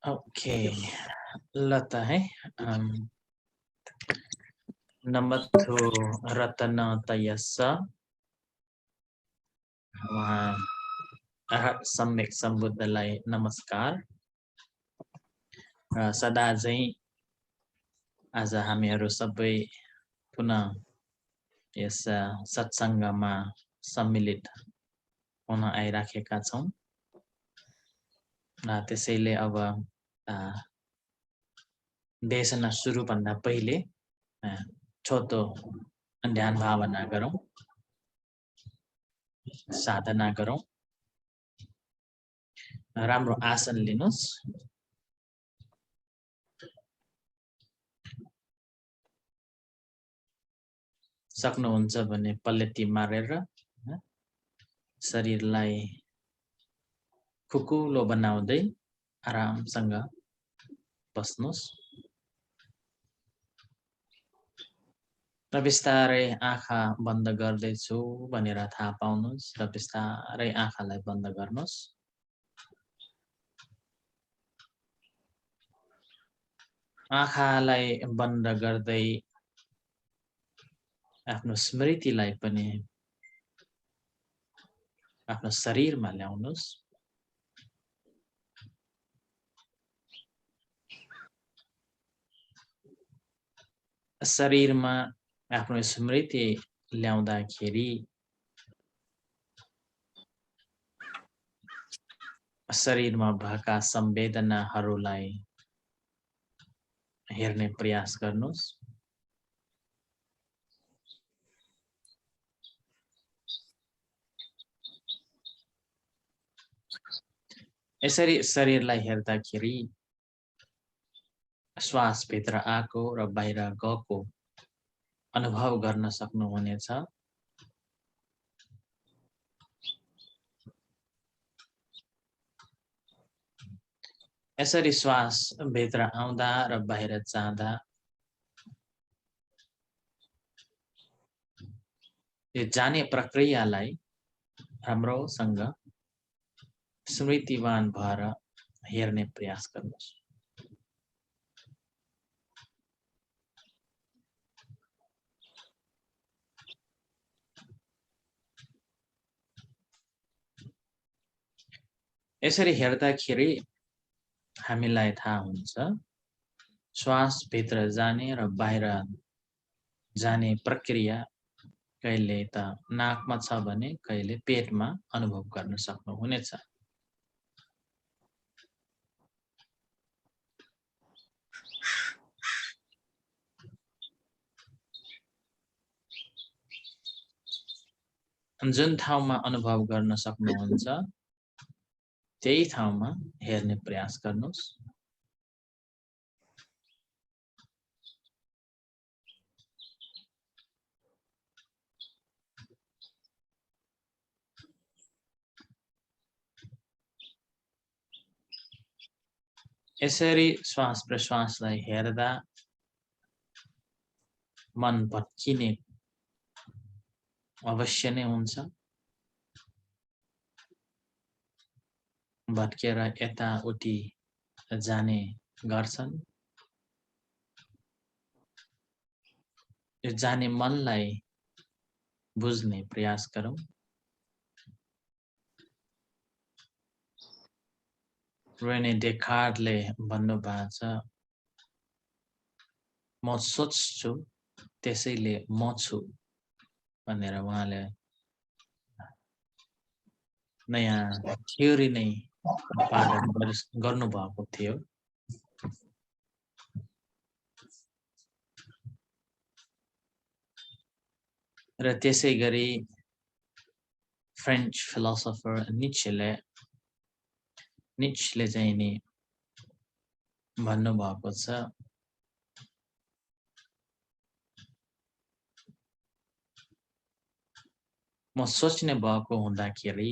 Okay Lata है नमत्थु रतन तयस्स सम्यक सम्बुद्धलाई नमस्कार सदा चाहिँ आज हामीहरू सबै पुनः यस सत्सङ्गमा सम्मिलित हुन आइराखेका छौं त्यसैले अब देशना सुरु भन्दा पहिले छोटो ध्यान भावना गरौं साधना गरौं राम्रो आसन लिनुस् सक्नुहुन्छ भने पल्लेटी मारेर शरीरलाई खुकुलो बनाउँदै आरामसँग बस्नुस् र बिस्तारै आँखा बन्द गर्दैछु भनेर थाहा पाउनुस् र बिस्तारै आँखालाई बन्द गर्नुस् आँखालाई बन्द गर्दै आफ्नो स्मृतिलाई पनि आफ्नो शरीरमा ल्याउनुस् शरीरमा आफ्नो स्मृति ल्याउँदाखेरि शरीरमा भएका संवेदनाहरूलाई हेर्ने प्रयास गर्नुस् यसरी शरीरलाई हेर्दाखेरि श्वास भित्र आको र बाहिर गएको अनुभव गर्न सक्नुहुनेछ यसरी श्वास भित्र आउँदा र बाहिर जाँदा यो जाने प्रक्रियालाई राम्रोसँग स्मृतिवान भएर हेर्ने प्रयास गर्नुस् यसरी हेर्दाखेरि हामीलाई थाहा हुन्छ श्वास भित्र जाने र बाहिर जाने प्रक्रिया कहिले त नाकमा छ भने कहिले पेटमा अनुभव गर्न सक्नुहुनेछ जुन ठाउँमा अनुभव गर्न सक्नुहुन्छ त्यही ठाउँमा हेर्ने प्रयास गर्नुस् यसरी श्वास प्रश्वासलाई हेर्दा मन भत्किने अवश्य नै हुन्छ भत्केर यताउति जाने गर्छन् यो जाने मनलाई बुझ्ने प्रयास गरौं रेने डेकार्टले भन्नुभएको छ म सोच्छु त्यसैले म छु भनेर उहाँले नयाँ थ्योरी नै उत्पादन गर्नुभएको थियो र त्यसै गरी फ्रेन्च फिलोसोफर निच्ले चाहिँ नि भन्नुभएको छ म सोच्ने भएको हुँदाखेरि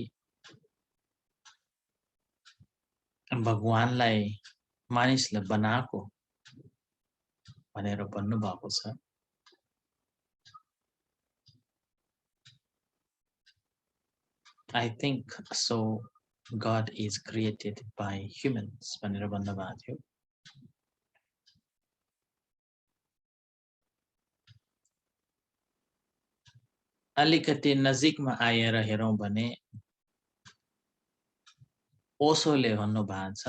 भगवानलाई मानिसले बनाएको भनेर भन्नुभएको छ I think so God is created by humans भनेर भन्नुभएको थियो। अलिकति नजिकमा आएर हेरौँ भने ओशोले भन्नुभएको छ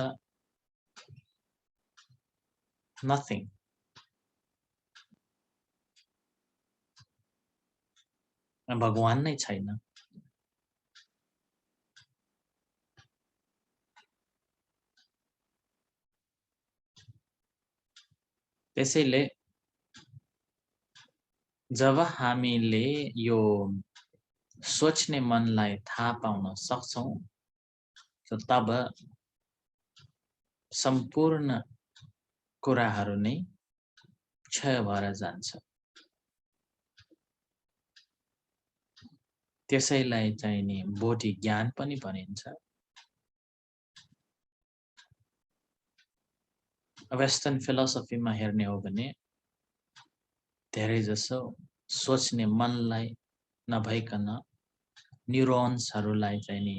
nothing। भगवान नै छैन। त्यसैले जब हामीले यो सोच्ने मनलाई थाहा पाउन सक्छौं तब सम्पूर्ण कुराहरू नै क्षय भएर जान्छ। त्यसैलाई चाहिँ नि बोधि ज्ञान पनि भनिन्छ। वेस्टर्न फिलोसफीमा हेर्ने हो भने धेरै जसो सोच्ने मनलाई नभइकन न्यूरोन्सहरूलाई चाहिँ नि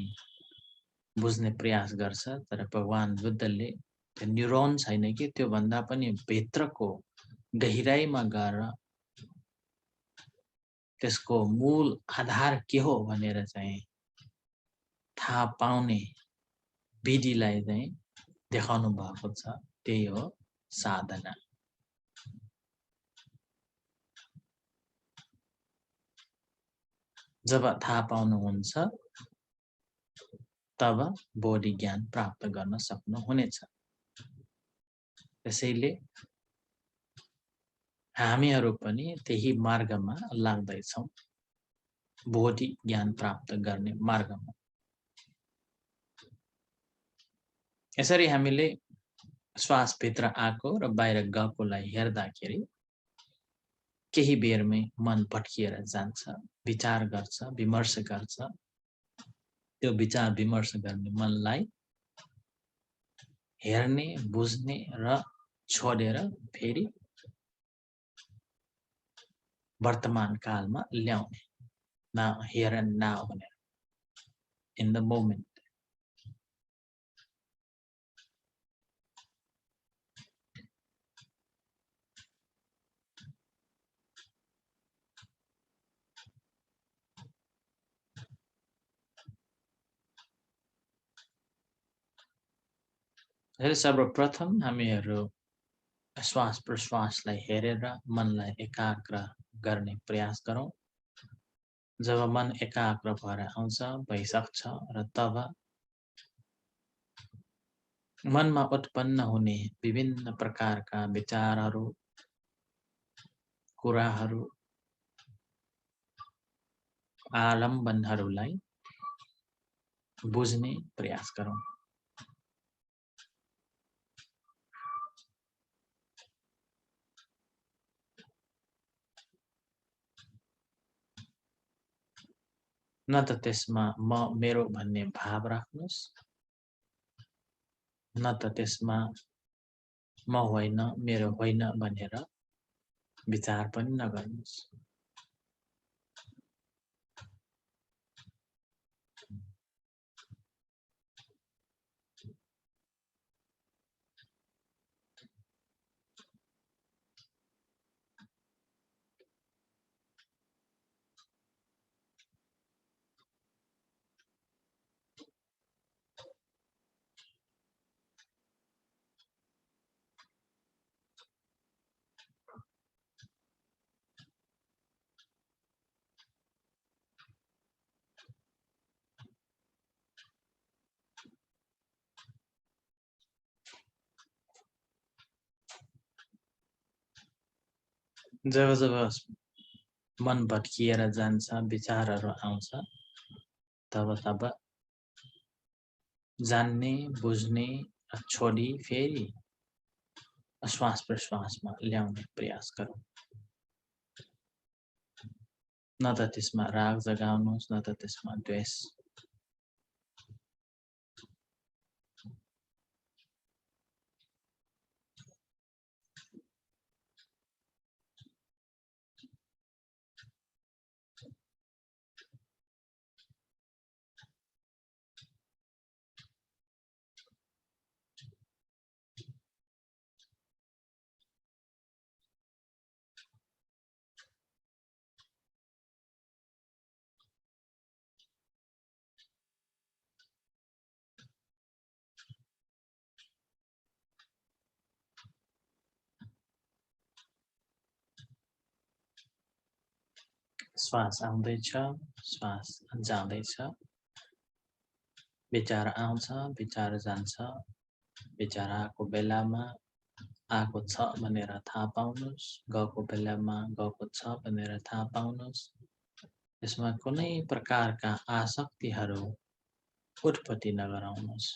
बुझ्ने प्रयास गर्छ, तर भगवान बुद्धले त्यो न्यूरोन छैन कि त्यो भन्दा पनि भित्रको गहिराईमा गएर त्यसको मूल आधार के हो भनेर चाहिँ थाहा पाउने विधिलाई चाहिँ देखाउनु भएको छ। त्यही हो साधना। जब थाहा पाउनुहुन्छ तब बोधि ज्ञान प्राप्त गर्न सक्नुहुनेछ। त्यसैले हामीहरू पनि त्यही मार्गमा लाग्दैछौं, बोधि ज्ञान प्राप्त गर्ने मार्गमा। यसरी हामीले श्वास भित्र आएको र बाहिर गएकोलाई हेर्दाखेरि केही बेरमै मन भट्किएर जान्छ, विचार गर्छ, विमर्श गर्छ। त्यो विचार विमर्श गर्ने मनलाई हेर्ने, बुझ्ने र छोडेर फेरि वर्तमान कालमा ल्याउने। Now, here and now भनेर, in the moment। सर्वप्रथम हामीहरू श्वास प्रश्वासलाई हेरेर मनलाई एकाग्र गर्ने प्रयास गरौँ। जब मन एकाग्र भएर आउँछ, भइसक्छ र तब मनमा उत्पन्न हुने विभिन्न प्रकारका विचारहरू, कुराहरू, आलम्बनहरूलाई बुझ्ने प्रयास गरौँ। न त त्यसमा म मेरो भन्ने भाव राख्नुस्, न त त्यसमा म होइन मेरो होइन भनेर विचार पनि नगर्नुस्। जब जब मन भट्किएर जान्छ, विचारहरू आउँछ, तब तब जान्ने, बुझ्ने, छोडी फेरि श्वास प्रश्वासमा ल्याउने प्रयास गरौँ। न त त्यसमा राग जगाउनुहोस्, न त त्यसमा द्वेष। श्वास आउँदैछ, श्वास जाँदैछ, विचार आउँछ, विचार जान्छ, विचार आएको बेलामा आएको छ भनेर थाहा पाउनुस्, गएको बेलामा गएको छ भनेर थाहा पाउनुस्। यसमा कुनै प्रकारका आसक्तिहरू उत्पत्ति नगराउनुस्।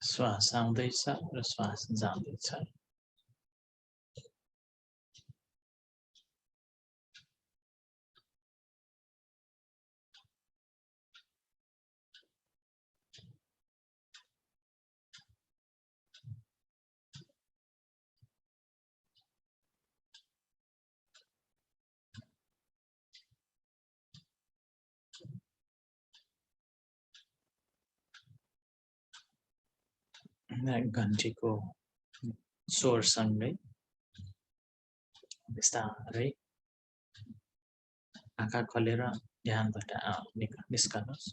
श्वास आउँदैछ र श्वास जाँदैछ। घन्टीको स्वरसँगै बिस्तारै आँखा खोलेर ध्यानबाट निस्कनुहोस्।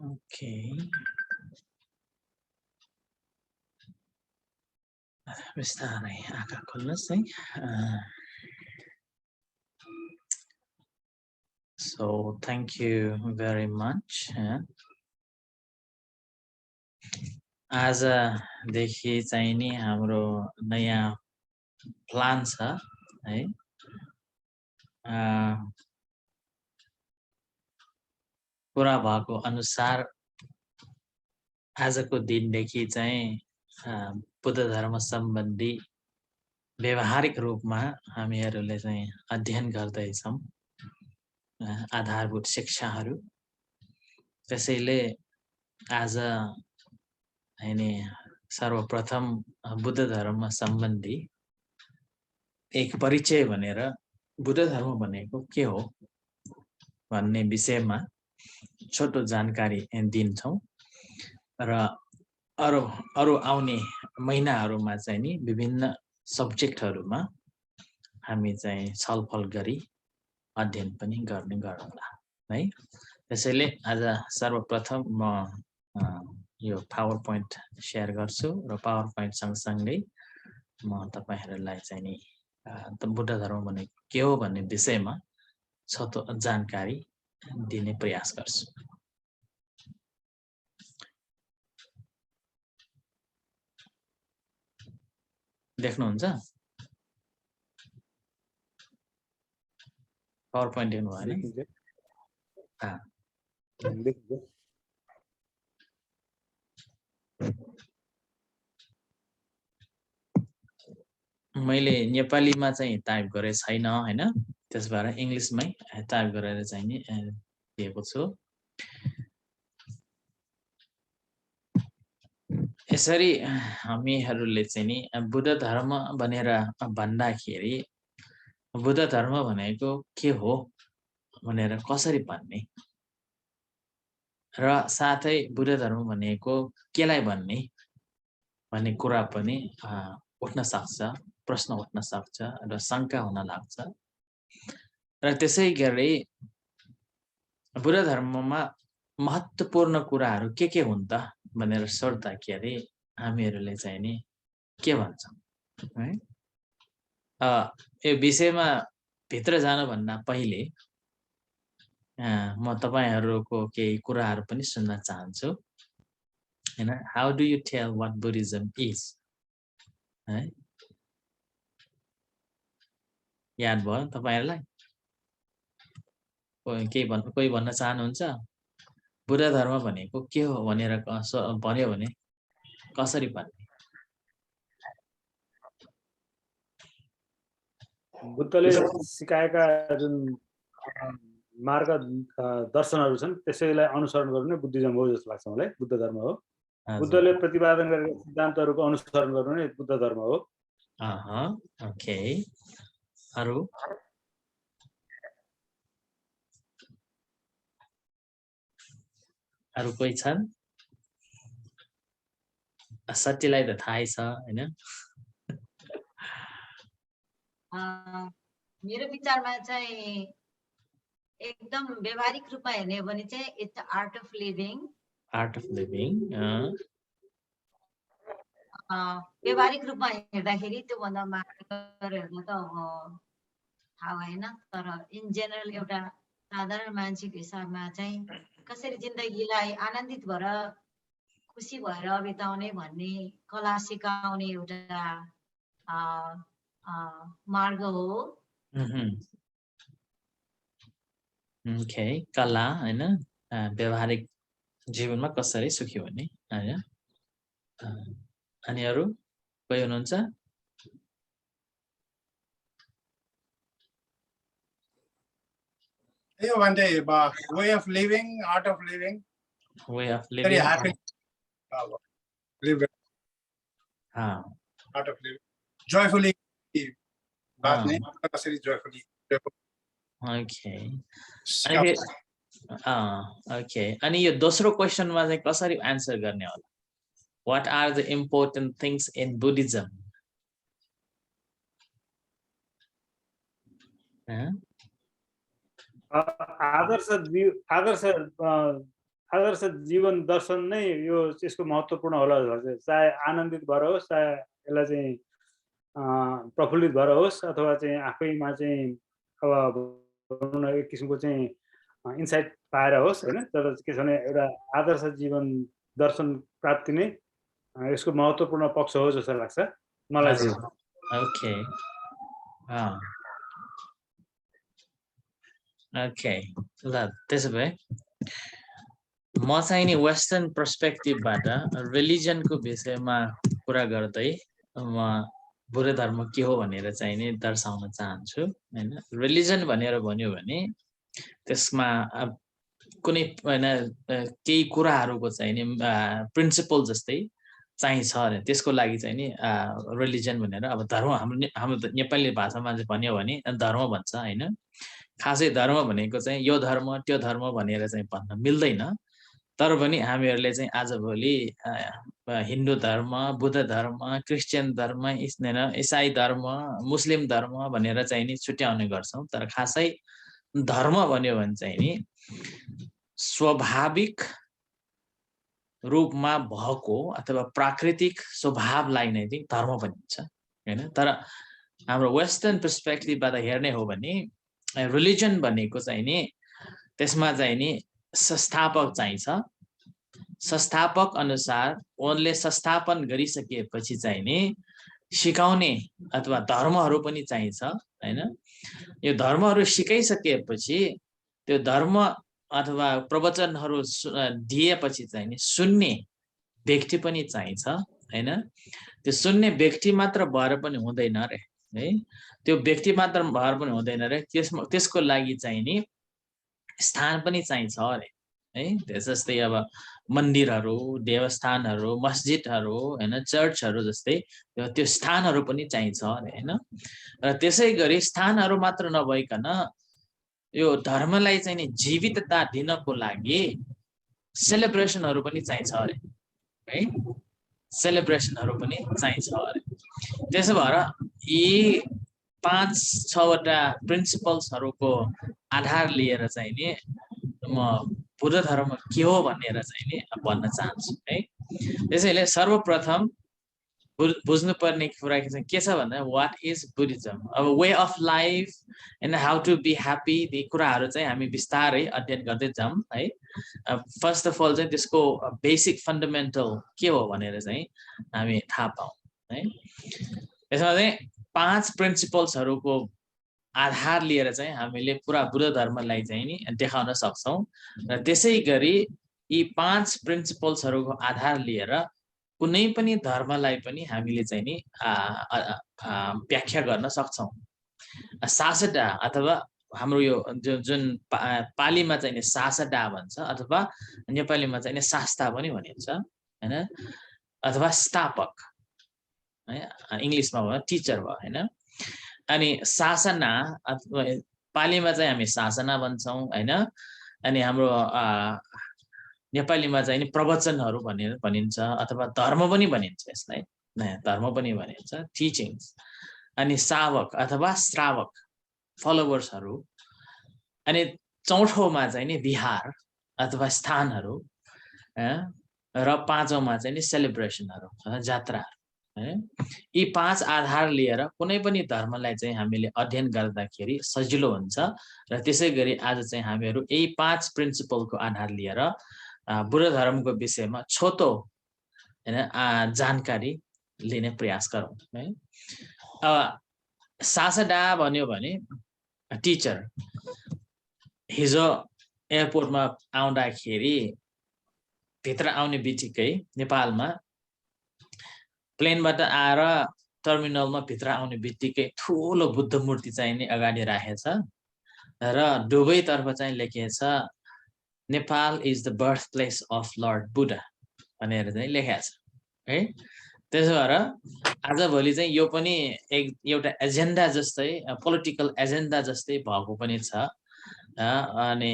ओके, बिस्तारै आँखा खोल्नुहोस् है। So thank you very much. आजदेखि चाहिँ नि हाम्रो नयाँ प्लान छ है। पूरा भएको अनुसार आजको दिनदेखि चाहिँ बुद्ध धर्म सम्बन्धी व्यवहारिक रूपमा हामीहरूले चाहिँ अध्ययन गर्दैछौँ आधारभूत शिक्षाहरू। त्यसैले आज हैन सर्वप्रथम बुद्ध धर्म सम्बन्धी एक परिचय भनेर बुद्ध धर्म भनेको के हो भन्ने विषयमा छोटो जानकारी दिन्छौँ र अरु आउने महिनाहरूमा चाहिँ नि विभिन्न सब्जेक्टहरूमा हामी चाहिँ छलफल गरी अध्ययन पनि गर्ने गरौँला है। त्यसैले आज सर्वप्रथम म यो पावर पोइन्ट शेयर गर्छु र पावर पोइन्ट सँगसँगै म तपाईहरुलाई चाहिँ नि बुद्ध धर्म भनेको के हो भन्ने विषयमा छोटो जानकारी दिने प्रयास गर्छु। देख्नुहुन्छ पावर पोइन्ट देख्नु भएन? मैले नेपालीमा चाहिँ टाइप गरे छैन हैन, त्यसबाट इंग्लिशमै टाइप गरेर चाहिँ नि दिएको छु। यसरी हामीहरूले चाहिँ नि बुद्ध धर्म भनेर भन्दाखेरि बुद्ध धर्म भनेको के हो भनेर कसरी भन्ने र साथै बुद्ध धर्म भनेको केलाई भन्ने भन्ने कुरा पनि उठ्न सक्छ, प्रश्न उठ्न सक्छ र शंका हुन लाग्छ। र त्यसै गरी बुद्ध धर्ममा महत्त्वपूर्ण कुराहरू के हुन् त भनेर सोध्दाखेरि हामीहरूले चाहिँ नि के भन्छौं है? यो विषयमा भित्र जान भन्दा पहिले म तपाईहरुको केही कुराहरू पनि सुन्न चाहन्छु हैन। How do you tail what Buddhism is है? याद भयो तपाईहरुलाई? कोही भन्न चाहनुहुन्छ? बुद्ध धर्म भनेको के हो भनेर भन्यो भने कसरी भन्ने? बुद्धले सिकाएका जुन मार्ग दर्शनहरू छन् त्यसैलाई अनुसरण गर्नु नै बुद्धिज्म हो जस्तो लाग्छ मलाई। बुद्ध धर्म हो। बुद्धले प्रतिपादन गरेका सिद्धान्तहरूको अनुसरण गर्नु नै बुद्ध धर्म हो। ओके। अरु कोही छन्? सत्यलाई त थाहै छ हैन? मेरो विचारमा चाहिँ एकदम व्यवहारिक रूपमा हेर्ने हो भने चाहिँ it's art of living. Art of living. व्यवहारिक रूपमा हेर्दाखेरि त्यो भन्दा मात्र हेर्नु त थाहा भएन, तर इन जेनरल एउटा साधारण मान्छेको हिसाबमा चाहिँ कसरी जिन्दगीलाई आनन्दित भएर खुसी भएर बिताउने भन्ने कला सिकाउने एउटा मार्ग हो। ओके, कला हैन, व्यवहारिक जीवनमा कसरी सुखी हुने हैन। अनि अरु कोही हुनुहुन्छ? One day, way of living, art of living. Way of living. Very happy. Live. Art of living. Joyfully. Joyfully. Okay. Okay. अनि यो दोस्रो क्वेशनमा चाहिँ कसरी आन्सर गर्ने होला? What are the important things in Buddhism? आदर्श जीवन दर्शन नै यो यसको महत्त्वपूर्ण होला जस्तो लाग्छ। चाहे आनन्दित भएर होस्, चाहे यसलाई चाहिँ प्रफुल्लित भएर होस्, अथवा चाहिँ आफैमा चाहिँ अब एक किसिमको चाहिँ इन्साइट पाएर होस् हैन। तर के छ भने एउटा आदर्श जीवन दर्शन प्राप्ति नै यसको महत्त्वपूर्ण पक्ष हो जस्तो लाग्छ मलाई चाहिँ। ओके ओके ल त्यसो भए म चाहिँ नि वेस्टर्न पर्सपेक्टिभबाट रिलिजनको विषयमा कुरा गर्दै म बुद्ध धर्म के हो भनेर चाहिँ नि दर्शाउन चाहन्छु हैन। रिलिजन भनेर भन्यो भने त्यसमा कुनै हैन केही कुराहरूको चाहिँ नि प्रिन्सिपल जस्तै चाहिन्छ अरे त्यसको लागि चाहिँ नि रिलिजन भनेर अब धर्म हाम्रो नेपाली भाषामा चाहिँ भन्यो भने धर्म भन्छ हैन। खासै धर्म भनेको चाहिँ यो धर्म त्यो धर्म भनेर चाहिँ भन्न मिल्दैन। तर पनि हामीहरूले चाहिँ आजभोलि हिन्दू धर्म, बुद्ध धर्म, क्रिस्चियन धर्म, इसाई धर्म, मुस्लिम धर्म भनेर चाहिँ नि छुट्याउने गर्छौं। तर खासै धर्म भन्यो भने चाहिँ नि स्वाभाविक रूपमा भएको अथवा प्राकृतिक स्वभावलाई नै चाहिँ धर्म भनिन्छ हैन। तर हाम्रो वेस्टर्न पर्सपेक्टिभबाट हेर्ने हो भने रिलिजन भनेको चाहिँ नि त्यसमा चाहिँ नि संस्थापक चाहिन्छ। संस्थापक अनुसार उनले संस्थापन गरिसकेपछि चाहिँ नि सिकाउने अथवा धर्महरू पनि चाहिन्छ हैन। यो धर्महरू सिकाइसकेपछि त्यो धर्म अथवा प्रवचनहरू दिएपछि चाहिँ नि सुन्ने व्यक्ति पनि चाहिन्छ हैन। त्यो सुन्ने व्यक्ति मात्र भएर पनि हुँदैन रे है। त्यो व्यक्ति मात्र भएर पनि हुँदैन रे, त्यसको लागि चाहिँ नि स्थान पनि चाहिन्छ अरे है। जस्तै अब मन्दिरहरू, देवस्थानहरू, मस्जिदहरू हैन, चर्चहरू जस्तै त्यो स्थानहरू पनि चाहिन्छ अरे हैन। र त्यसै गरी स्थानहरू मात्र नभइकन यो धर्मलाई चाहिँ नि जीवितता दिनको लागि सेलिब्रेसनहरू पनि चाहिन्छ अरे है। सेलिब्रेसनहरू पनि चाहिन्छ अरे। त्यसो भएर यी 5-6 वटा प्रिन्सिपल्सहरूको आधार लिएर चाहिँ नि म बुद्ध धर्म के हो भनेर चाहिँ नि भन्न चाहन्छु है। त्यसैले सर्वप्रथम बुझ्नुपर्ने कुरा चाहिँ के छ भन्दा व्हाट इज बुद्धिज्म, अब way of life and how to be happy, यी कुराहरू चाहिँ हामी बिस्तारै अध्ययन गर्दै जाऊँ है। फर्स्ट अफ अल चाहिँ त्यसको बेसिक फन्डामेन्टल के हो भनेर चाहिँ हामी थाहा पाऊँ है। यसमा चाहिँ 5 प्रिन्सिपल्सहरूको आधार लिएर चाहिँ हामीले पुरा बुद्ध धर्मलाई चाहिँ नि देखाउन सक्छौं। र त्यसै गरी यी 5 प्रिन्सिपल्सहरूको आधार लिएर कुनै पनि धर्मलाई पनि हामीले चाहिँ नि व्याख्या गर्न सक्छौं। सासडा अथवा हाम्रो यो जुन पालीमा चाहिँ नि सासडा भन्छ अथवा नेपालीमा चाहिँ नि शास्ता पनि भनिन्छ हैन, अथवा स्थापक है, इंग्लिशमा भयो टिचर भयो हैन। अनि शासना अथवा पालीमा चाहिँ हामी शासना भन्छौं हैन। अनि हाम्रो नेपालीमा चाहिँ नि प्रवचनहरू भनेर भनिन्छ अथवा धर्म पनि भनिन्छ, यसलाई धर्म पनि भनिन्छ, टिचिङ्स। अनि सावक अथवा श्रावक फलोवर्सहरू। अनि चौथोमा चाहिँ नि विहार अथवा स्थानहरू र पाँचौंमा चाहिँ नि सेलिब्रेसनहरू, जात्राहरू है। यी 5 आधार लिएर कुनै पनि धर्मलाई चाहिँ हामीले अध्ययन गर्दाखेरि सजिलो हुन्छ। र त्यसै गरी आज चाहिँ हामीहरू यही 5 प्रिन्सिपलको आधार लिएर बुद्ध धर्मको विषयमा छोटो हैन जानकारी लिने प्रयास गरौँ है। सासडा भन्यो भने टिचर। हिजो एयरपोर्टमा आउँदाखेरि भित्र आउने बित्तिकै नेपालमा प्लेनबाट आएर टर्मिनलमा भित्र आउने बित्तिकै ठुलो बुद्ध मूर्ति चाहिँ नि अगाडि राखेछ र दुवैतर्फ चाहिँ लेखिएको छ Nepal is the birth place of lord Buddha भनेर चाहिँ लेखेको छ है। त्यसो भएर आजभोलि चाहिँ यो पनि एउटा एजेन्डा जस्तै, पोलिटिकल एजेन्डा जस्तै भएको पनि छ। अनि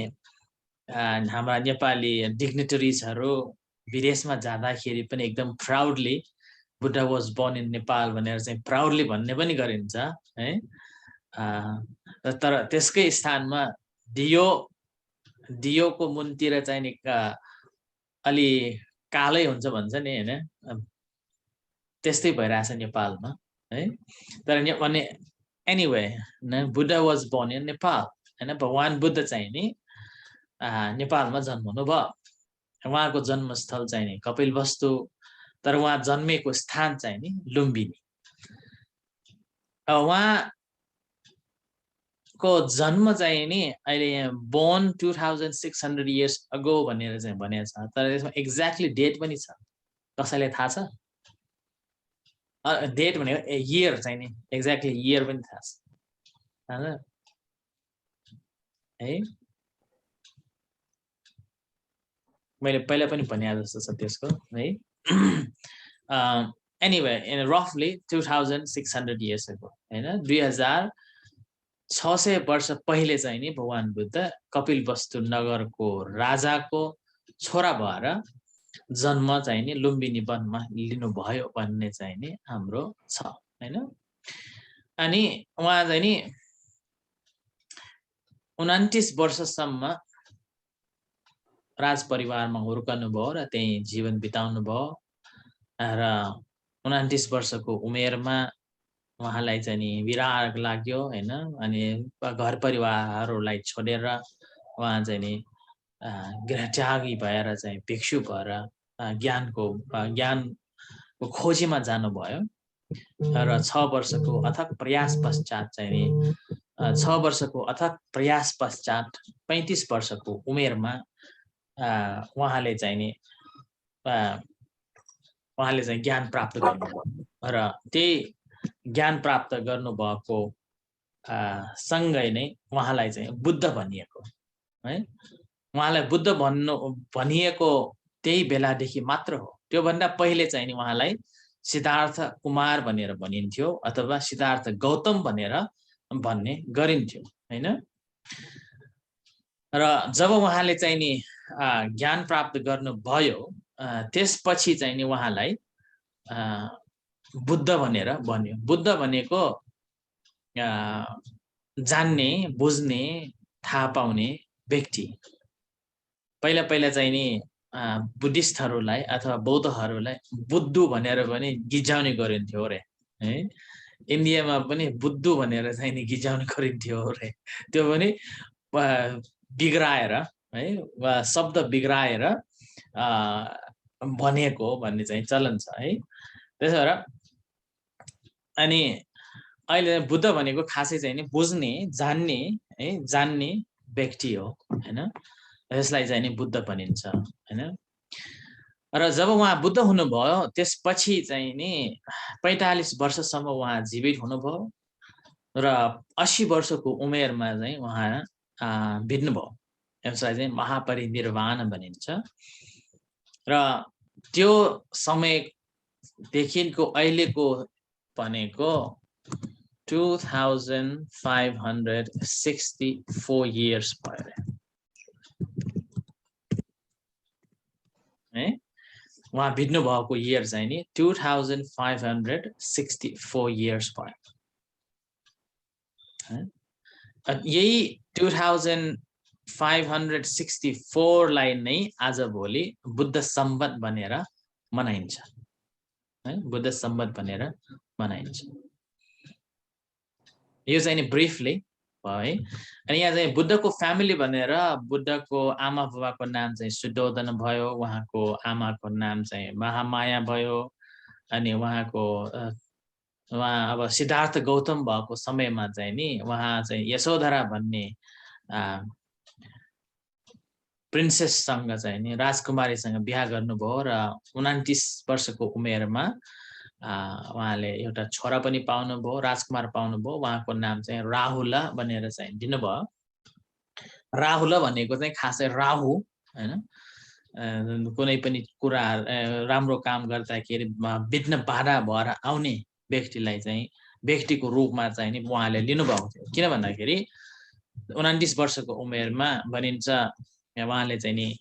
हाम्रा नेपाली डिग्निटरिजहरू विदेशमा जाँदाखेरि पनि एकदम proudly Buddha was born in Nepal भनेर चाहिँ प्राउडली भन्ने पनि गरिन्छ है। तर त्यसकै स्थानमा दियोको मुनतिर चाहिँ नि अलि कालै हुन्छ भन्छ नि हैन, त्यस्तै भइरहेछ नेपालमा है। तर भने anyway Buddha was born in Nepal हैन। भगवान बुद्ध चाहिँ नि नेपालमा जन्मनु भयो। उहाँको जन्मस्थल चाहिँ नि कपिलवस्तु तर उहाँ जन्मेको स्थान चाहिँ नि लुम्बिनी। उहाँको जन्म चाहिँ नि अहिले यहाँ बोर्न 2600 years ago भनेर चाहिँ भनेको छ, तर यसमा एक्ज्याक्टली डेट पनि छ। कसैलाई थाहा छ? डेट भनेको इयर चाहिँ नि एक्ज्याक्टली इयर पनि थाहा छ है। मैले पहिला पनि भने जस्तो छ त्यसको है। एनीवे इन रफली 2600 years ago हैन, 2600 वर्ष पहिले चाहिँ नि भगवान बुद्ध कपिलवस्तु नगरको राजाको छोरा भएर जन्म चाहिँ नि लुम्बिनी वनमा लिनुभयो भन्ने चाहिँ नि हाम्रो छ हैन। अनि उहाँ चाहिँ नि 29 वर्षसम्म राज परिवारमा हुर्कनु भयो र त्यही जीवन बिताउनु भयो र 29 वर्षको उमेरमा उहाँलाई चाहिँ नि विराग लाग्यो हैन। अनि घर परिवारहरूलाई छोडेर उहाँ चाहिँ नि गृहत्यागी भएर चाहिँ भिक्षु भएर ज्ञानको खोजीमा जानुभयो र 6 वर्षको अथक प्रयास पश्चात चाहिँ नि 6 वर्षको अथक प्रयास पश्चात 35 वर्षको उमेरमा उहाँले चाहिँ ज्ञान प्राप्त गर्नुभयो र त्यही ज्ञान प्राप्त गर्नुभएको सँगै नै उहाँलाई चाहिँ बुद्ध भनिएको है। उहाँलाई बुद्ध भनिएको त्यही बेलादेखि मात्र हो। त्योभन्दा पहिले चाहिँ नि उहाँलाई सिद्धार्थ कुमार भनेर भनिन्थ्यो अथवा सिद्धार्थ गौतम भनेर भन्ने गरिन्थ्यो हैन। र जब उहाँले चाहिँ नि ज्ञान प्राप्त गर्नुभयो त्यसपछि चाहिँ नि उहाँलाई बुद्ध भनेर भन्यो। बुद्ध भनेको जान्ने, बुझ्ने, थाहा पाउने व्यक्ति। पहिला पहिला चाहिँ नि बुद्धिस्टहरूलाई अथवा बौद्धहरूलाई बुद्धु भनेर पनि गिज्याउने गरिन्थ्यो रे है। इन्डियामा पनि बुद्धु भनेर चाहिँ नि गिज्याउने गरिन्थ्यो रे। त्यो पनि बिग्राएर है वा शब्द बिग्राएर भनेको भन्ने चाहिँ चलन छ है। त्यसो भएर अनि अहिले बुद्ध भनेको खासै चाहिँ नि बुझ्ने, जान्ने है, जान्ने व्यक्ति हो हैन। यसलाई चाहिँ नि बुद्ध भनिन्छ हैन। र जब उहाँ बुद्ध हुनुभयो त्यसपछि चाहिँ नि 45 वर्षसम्म उहाँ जीवित हुनुभयो र 80 वर्षको उमेरमा चाहिँ उहाँ बित्नुभयो। यसलाई चाहिँ महापरिनिर्वाण भनिन्छ। र त्यो समयदेखिको अहिलेको भनेको 2564 years भयो है। उहाँ बित्नु भएको इयर चाहिँ नि 2564 years भयो। यही 2564 लाई नै आजभोलि बुद्ध सम्वत भनेर मनाइन्छ है। बुद्ध सम्वत भनेर मनाइन्छ। यो चाहिँ नि ब्रिफली भयो है। अनि यहाँ चाहिँ बुद्धको फ्यामिली भनेर बुद्धको आमा बुबाको नाम चाहिँ सुद्धोधन भयो, उहाँको आमाको नाम चाहिँ महामाया भयो। अनि उहाँ अब सिद्धार्थ गौतम भएको समयमा चाहिँ नि उहाँ चाहिँ यशोधरा भन्ने प्रिन्सेससँग चाहिँ नि राजकुमारीसँग बिहा गर्नुभयो र 29 वर्षको उमेरमा उहाँले एउटा छोरा पनि पाउनुभयो, राजकुमार पाउनुभयो। उहाँको नाम चाहिँ राहुला भनेर चाहिँ दिनुभयो। राहुला भनेको चाहिँ खासै राहु हैन। कुनै पनि कुरा राम्रो काम गर्दाखेरि विघ्न बाधा भएर आउने व्यक्तिलाई चाहिँ व्यक्तिको रूपमा चाहिँ नि उहाँले लिनुभएको थियो। किन भन्दाखेरि 29 वर्षको उमेरमा भनिन्छ उहाँले चाहिँ नि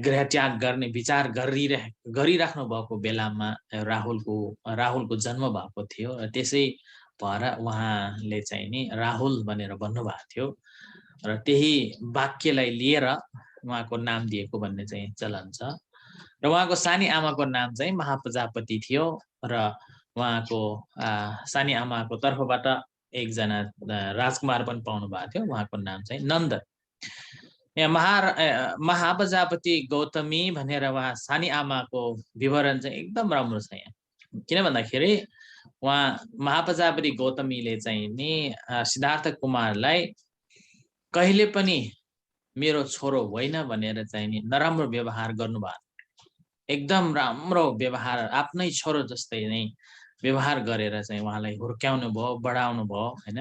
गृहत्याग गर्ने विचार गरिराख्नु भएको बेलामा राहुलको जन्म भएको थियो। त्यसै भएर उहाँले चाहिँ नि राहुल भनेर भन्नुभएको थियो र त्यही वाक्यलाई लिएर उहाँको नाम दिएको भन्ने चाहिँ चलन छ। र उहाँको सानी आमाको नाम चाहिँ महाप्रजापति थियो र उहाँको सानी आमाको तर्फबाट एकजना राजकुमार पनि पाउनु भएको थियो। उहाँको नाम चाहिँ नन्द। यहाँ महाप्रजापति गौतमी भनेर उहाँ सानी आमाको विवरण चाहिँ एकदम राम्रो छ यहाँ। किन भन्दाखेरि उहाँ महाप्रजापति गौतमीले चाहिँ नि सिद्धार्थ कुमारलाई कहिले पनि मेरो छोरो होइन भनेर चाहिँ नि नराम्रो व्यवहार गर्नुभयो। एकदम राम्रो व्यवहार, आफ्नै छोरो जस्तै नै व्यवहार गरेर चाहिँ उहाँलाई हुर्काउनु भयो, बढाउनु भयो हैन।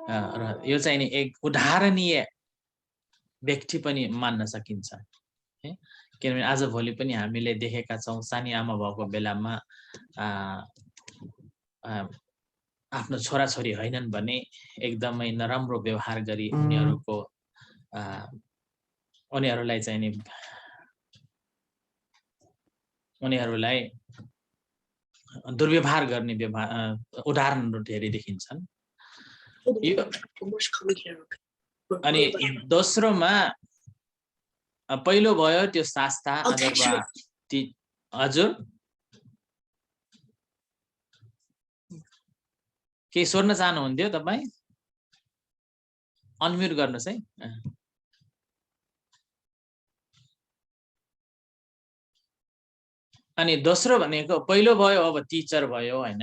र यो चाहिँ नि एक उदाहरणीय व्यक्ति पनि मान्न सकिन्छ है। किनभने आजभोलि पनि हामीले देखेका छौँ सानी आमा भएको बेलामा आफ्नो छोराछोरी होइनन् भने एकदमै नराम्रो व्यवहार गरी उनीहरूलाई चाहिँ नि उनीहरूलाई दुर्व्यवहार गर्ने उदाहरणहरू धेरै देखिन्छन्। अनि दोस्रोमा पहिलो भयो त्यो शास्ता अथवा हजुर के सोध्न चाहनुहुन्थ्यो तपाईँ? अनम्युट गर्नुहोस् है। अनि दोस्रो भनेको पहिलो भयो अब टिचर भयो हैन,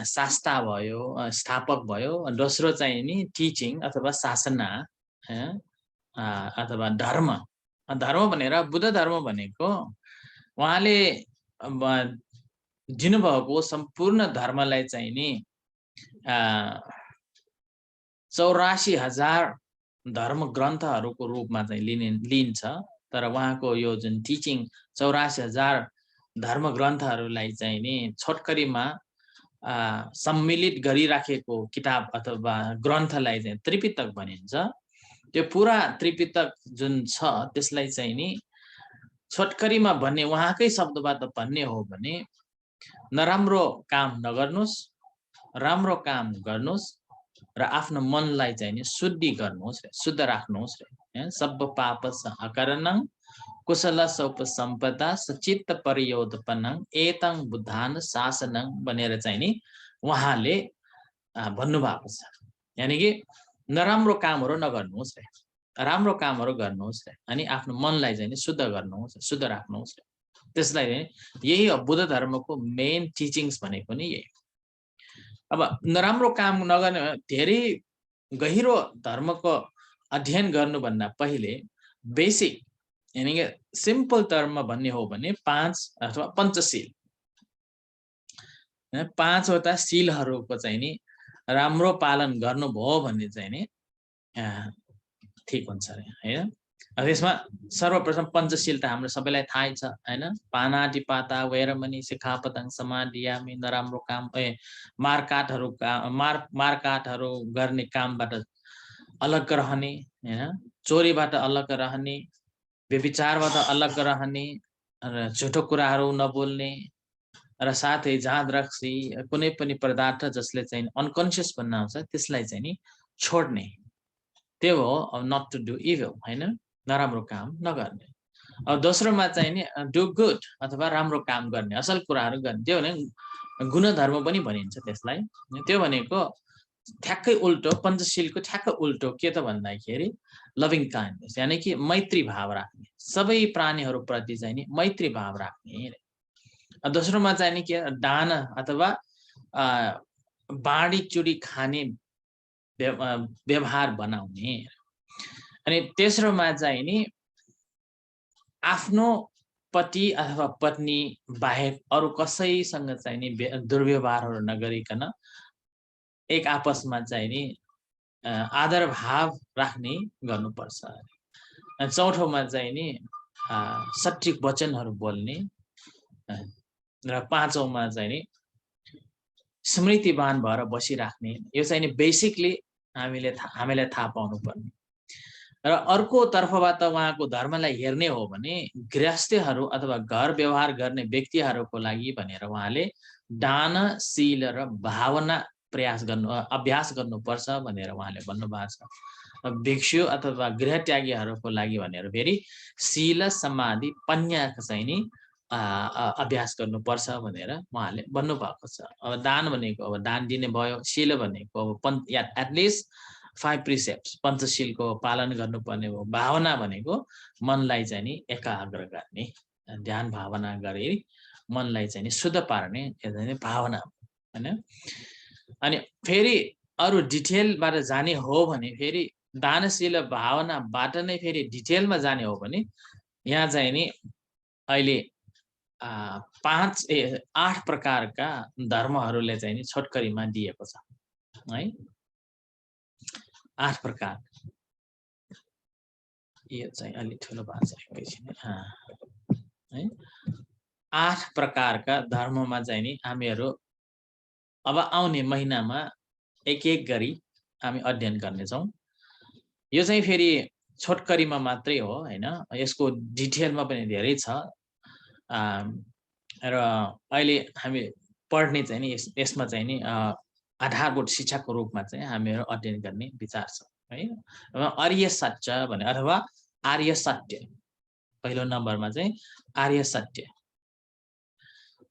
शास्ता भयो, स्थापक भयो। दोस्रो चाहिँ नि टिचिङ अथवा शासना अथवा धर्म। धर्म भनेर बुद्ध धर्म भनेको उहाँले दिनुभएको सम्पूर्ण धर्मलाई चाहिँ नि 84,000 धर्म ग्रन्थहरूको रूपमा चाहिँ लिन्छ। तर उहाँको यो जुन टिचिङ 84,000 धर्म ग्रन्थहरूलाई चाहिँ नि छोटकरीमा सम्मिलित गरिराखेको किताब अथवा ग्रन्थलाई चाहिँ त्रिपिटक भनिन्छ। त्यो पुरा त्रिपिटक जुन छ त्यसलाई चाहिँ नि छोटकरीमा भन्ने, उहाँकै शब्दबाट भन्ने हो भने नराम्रो काम नगर्नुस्, राम्रो काम गर्नुस् र आफ्नो मनलाई चाहिँ नि शुद्धि गर्नुस्, शुद्ध राख्नुस् रे। सब पाप अकरणं कुशल सौपसम्पदा सचित्त परियोधपनं एतं बुद्धान शासनं भनेर चाहिँ नि उहाँले भन्नुभएको छ। यानी कि नराम्रो कामहरू नगर्नुहोस् रे, राम्रो कामहरू गर्नुहोस् रे, अनि आफ्नो मनलाई चाहिँ नि शुद्ध गर्नुहोस्, शुद्ध राख्नुहोस् रे। त्यसलाई यही हो बुद्ध धर्मको मेन टिचिङ्स भनेको नि यही। अब नराम्रो काम नगर्ने, धेरै गहिरो धर्मको अध्ययन गर्नुभन्दा पहिले बेसिक यानी कि सिम्पल टर्ममा भन्ने हो भने 5 अथवा पञ्चशील, 5वटा शीलहरूको चाहिँ नि राम्रो पालन गर्नुभयो भने चाहिँ नि ठिक हुन्छ रे हैन। त्यसमा सर्वप्रथम पञ्चशील त हाम्रो सबैलाई थाहै छ हैन। पानातिपाता वैरमणि सिक्खापदं समादियामि, नराम्रो काम मारकाटहरू गर्ने कामबाट अलग रहने हैन, चोरीबाट अलग रहने, व्यभिचारबाट अलग रहने र झुटो कुराहरू नबोल्ने र साथै जाँद रक्सी कुनै पनि पदार्थ जसले चाहिँ अनकन्सियस भन्न आउँछ त्यसलाई चाहिँ नि छोड्ने। त्यो हो नट टु डु इभिल हैन, नराम्रो काम नगर्ने। अब दोस्रोमा चाहिँ नि डु गुड अथवा राम्रो काम गर्ने, असल कुराहरू गर्ने। त्यो भने गुणधर्म पनि भनिन्छ त्यसलाई। त्यो भनेको ठ्याक्कै उल्टो, पञ्चशीलको ठ्याक्कै उल्टो के त भन्दाखेरि लभिङ काइन्डनेस, यानी कि मैत्री भाव राख्ने, सबै प्राणीहरूप्रति चाहिँ नि मैत्री भाव राख्ने। दोस्रोमा चाहिँ नि के दान अथवा बाँडी चुडी खाने व्यवहार बनाउने। अनि तेस्रोमा चाहिँ नि आफ्नो पति अथवा पत्नी बाहेक अरू कसैसँग चाहिँ नि दुर्व्यवहारहरू नगरिकन एक आपसमा चाहिँ नि आदर भाव राख्ने गर्नुपर्छ। चौथोमा चाहिँ नि सठिक वचनहरू बोल्ने र पाँचौँमा चाहिँ नि स्मृतिवान भएर बसिराख्ने। यो चाहिँ नि बेसिकली हामीलाई थाहा पाउनु पर्ने। र अर्को तर्फबाट उहाँको धर्मलाई हेर्ने हो भने गृहस्थीहरू अथवा घर व्यवहार गर्ने व्यक्तिहरूको लागि भनेर उहाँले दान, शील र भावना अभ्यास गर्नुपर्छ भनेर उहाँले भन्नुभएको छ। भिक्षु अथवा गृहत्यागीहरूको लागि भनेर फेरि शील, समाधि, पन्याको चाहिँ नि अभ्यास गर्नुपर्छ भनेर उहाँले भन्नुभएको छ। अब दान भनेको अब दान दिने भयो, शील भनेको अब एटलिस्ट 5 प्रिसेप्ट्स पञ्चशीलको पालन गर्नुपर्ने हो। भावना भनेको मनलाई चाहिँ नि एकाग्र गर्ने, ध्यान भावना गरी मनलाई चाहिँ नि शुद्ध पार्ने चाहिँ भावना हैन। अनि फेरि अरु डिटेलबाट जाने हो भने फेरि दानशील भावनाबाट नै फेरि डिटेलमा जाने हो भने यहाँ चाहिँ नि अहिले 8 प्रकारका धर्महरूले चाहिँ नि छोटकरीमा दिएको छ है। 8 प्रकार, यो चाहिँ अलि ठुलो भएको छ एकैछिन है। 8 प्रकारका धर्ममा चाहिँ नि हामीहरू अब आउने महिनामा एक एक गरी हामी अध्ययन गर्नेछौँ। यो चाहिँ फेरि छोटकरीमा मात्रै हो हैन, यसको डिटेलमा पनि धेरै छ। र अहिले हामी पढ्ने चाहिँ नि यसमा चाहिँ नि आधारभूत शिक्षाको रूपमा चाहिँ हामीहरू अध्ययन गर्ने विचार छ है। आर्य सत्य भने अथवा आर्य सत्य पहिलो नम्बरमा चाहिँ आर्य सत्य,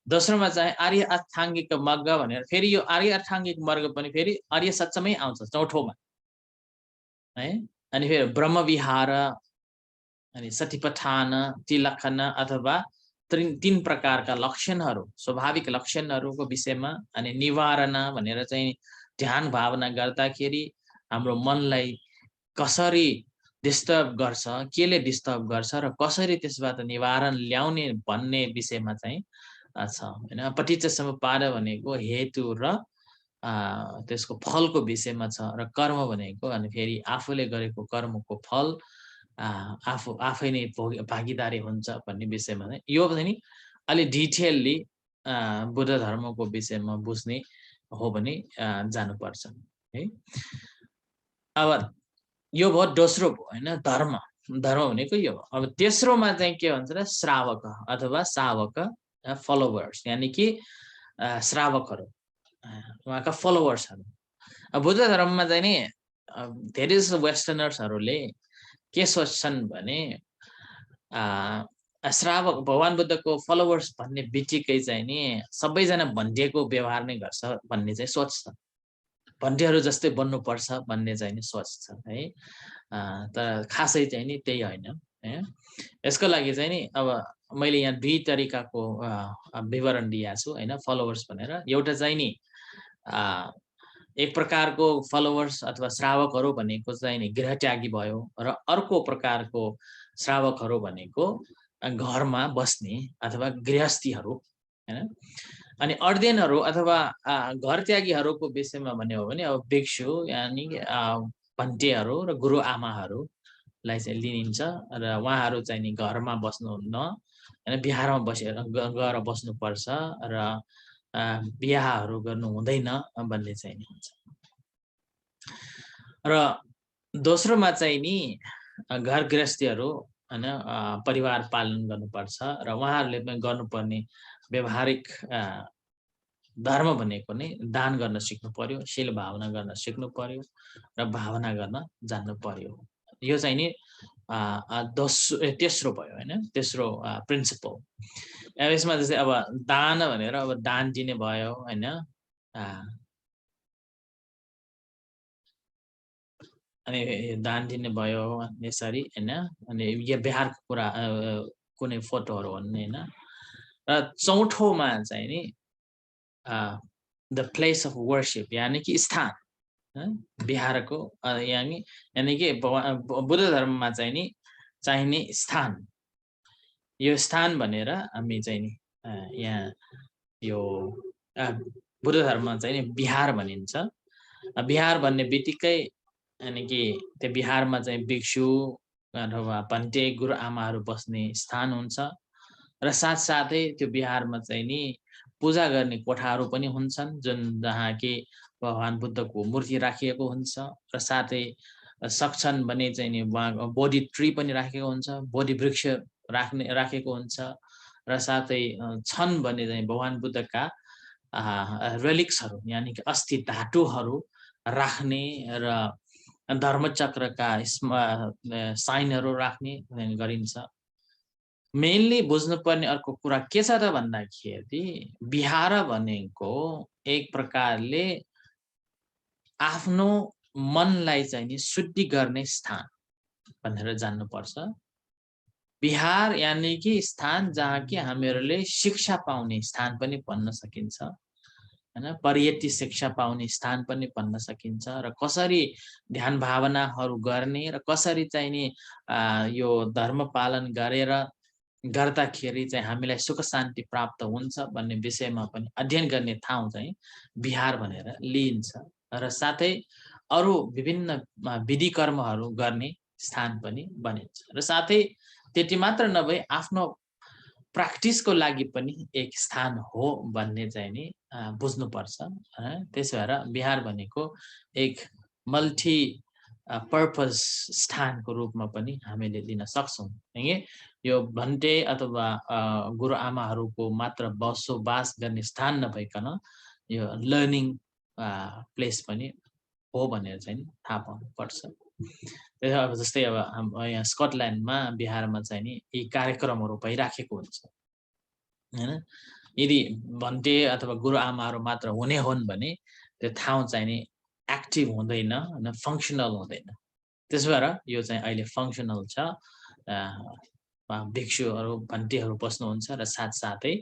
दोस्रोमा चाहिँ आर्य अष्टाङ्गिक मार्ग भनेर फेरि यो आर्य अष्टाङ्गिक मार्ग पनि फेरि आर्य सत्यमै आउँछ चौथोमा है। अनि फेरि ब्रह्म विहार, अनि सतिपठान, तिलक्षण अथवा 3 प्रकारका लक्षणहरू, स्वाभाविक लक्षणहरूको विषयमा, अनि निवारण भनेर चाहिँ ध्यान भावना गर्दाखेरि हाम्रो मनलाई कसरी डिस्टर्ब गर्छ, केले डिस्टर्ब गर्छ र कसरी त्यसबाट निवारण ल्याउने भन्ने विषयमा चाहिँ छ हैन। पटिच्च समुप्पाद भनेको हेतु र त्यसको फलको विषयमा छ, र कर्म भनेको अनि फेरि आफूले गरेको कर्मको फल आफै नै भागीदारी हुन्छ भन्ने विषयमा चाहिँ यो पनि अलि डिटेलली बुद्ध धर्मको विषयमा बुझ्ने हो भने जानुपर्छ है। अब यो भयो दोस्रो भयो हैन, धर्म भनेको यो हो। अब तेस्रोमा चाहिँ के भन्छ र श्रावक अथवा सावक, फलोवर्स, यानी कि श्रावकहरू, उहाँका फलोवर्सहरू। अब बुद्ध धर्ममा चाहिँ नि धेरै जस्तो वेस्टर्नर्सहरूले के सोच्छन् भने श्रावक भगवान बुद्धको फलोवर्स भन्ने बित्तिकै चाहिँ नि सबैजना भन्टेको व्यवहार नै गर्छ भन्ने चाहिँ सोच छ, भन्टेहरू जस्तै बन्नुपर्छ भन्ने चाहिँ नि सोच छ है। तर खासै चाहिँ नि त्यही होइन है। यसको लागि चाहिँ नि अब मैले यहाँ 2 तरिकाको विवरण दिएको छु हैन, फलोवर्स भनेर। एउटा चाहिँ नि एक प्रकारको फलोवर्स अथवा श्रावकहरू भनेको चाहिँ नि गृहत्यागी भयो, र अर्को प्रकारको श्रावकहरू भनेको घरमा बस्ने अथवा गृहस्थीहरू हैन। अनि अर्देनहरू अथवा घर त्यागीहरूको विषयमा भन्यो भने अब भिक्षु यानी भन्टेहरू र गुरु आमाहरूलाई चाहिँ लिइन्छ, र उहाँहरू चाहिँ नि घरमा बस्नुहुन्न हैन, बिहारमा बसेर गएर बस्नुपर्छ र बिहाहरू गर्नु हुँदैन भन्ने चाहिँ नि हुन्छ। र दोस्रोमा चाहिँ नि घर गृहस्थीहरू हैन परिवार पालन गर्नुपर्छ, र उहाँहरूले पनि गर्नुपर्ने व्यवहारिक धर्म भनेको नै दान गर्न सिक्नु पर्यो, शील भावना गर्न सिक्नु पर्यो, र भावना गर्न जान्नु पर्यो। यो चाहिँ नि तेस्रो भयो हैन, तेस्रो प्रिन्सिपल। यसमा जस्तै अब दान भनेर अब दान दिने भयो हैन, अनि दान दिने भयो यसरी हैन। अनि यो बिहारको कुरा कुनै फोटोहरू भन्ने हैन। र चौथोमा चाहिँ नि द प्लेस अफ वर्शिप, यानी कि स्थान, बिहारको यानी कि बुद्ध धर्ममा चाहिँ नि चाहिने स्थान, यो स्थान भनेर हामी चाहिँ नि यहाँ यो बुद्ध धर्ममा चाहिँ नि बिहार भनिन्छ। बिहार भन्ने बित्तिकै यानी कि त्यो बिहारमा चाहिँ भिक्षु अथवा पन्टे गुरु आमाहरू बस्ने स्थान हुन्छ, र साथसाथै त्यो बिहारमा चाहिँ नि पूजा गर्ने कोठाहरू पनि हुन्छन्, जुन जहाँ कि भगवान बुद्धको मूर्ति राखिएको हुन्छ, र साथै सक्छन् भने चाहिँ नि उहाँ बोधि ट्री पनि राखेको हुन्छ, बोधि वृक्ष राखेको हुन्छ, र साथै छन् भने चाहिँ भगवान बुद्धका रेलिक्सहरू यानी कि अस्थि धातुहरू राख्ने र धर्मचक्रका साइनहरू राख्ने गरिन्छ। मेनली बुझ्नुपर्ने अर्को कुरा के छ त भन्दाखेरि बिहार भनेको एक प्रकारले आफ्नो मनलाई चाहिँ नि शुद्धि गर्ने स्थान भनेर जान्नुपर्छ। बिहार यानी कि स्थान जहाँ कि हामीहरूले शिक्षा पाउने स्थान पनि भन्न सकिन्छ हैन, परियति शिक्षा पाउने स्थान पनि भन्न सकिन्छ। र कसरी ध्यान भावनाहरू गर्ने र कसरी चाहिँ नि यो धर्म पालन गरेर गर्दाखेरि चाहिँ हामीलाई सुख शान्ति प्राप्त हुन्छ भन्ने विषयमा पनि अध्ययन गर्ने ठाउँ चाहिँ बिहार भनेर लिइन्छ। र साथै अरू विभिन्न विधि कर्महरू गर्ने स्थान पनि बनिन्छ। र साथै त्यति मात्र नभई आफ्नो प्र्याक्टिसको लागि पनि एक स्थान हो भन्ने चाहिँ नि बुझ्नुपर्छ। त्यसो भएर बिहार भनेको एक मल्टी पर्पज स्थानको रूपमा पनि हामीले लिन सक्छौँ। यो भन्टे अथवा गुरुआमाहरूको मात्र बसोबास गर्ने स्थान नभइकन यो लर्निङ प्लेस पनि हो भनेर चाहिँ थाहा पाउनुपर्छ। अब जस्तै अब यहाँ स्कटल्यान्डमा बिहारमा चाहिँ नि यी कार्यक्रमहरू भइराखेको हुन्छ हैन। यदि भन्टे अथवा गुरुआमाहरू मात्र हुने हुन् भने त्यो ठाउँ चाहिँ नि एक्टिभ हुँदैन हैन, फङ्सनल हुँदैन। त्यसो भएर यो चाहिँ अहिले फङ्सनल छ। भिक्षुहरू भन्टेहरू बस्नुहुन्छ र साथसाथै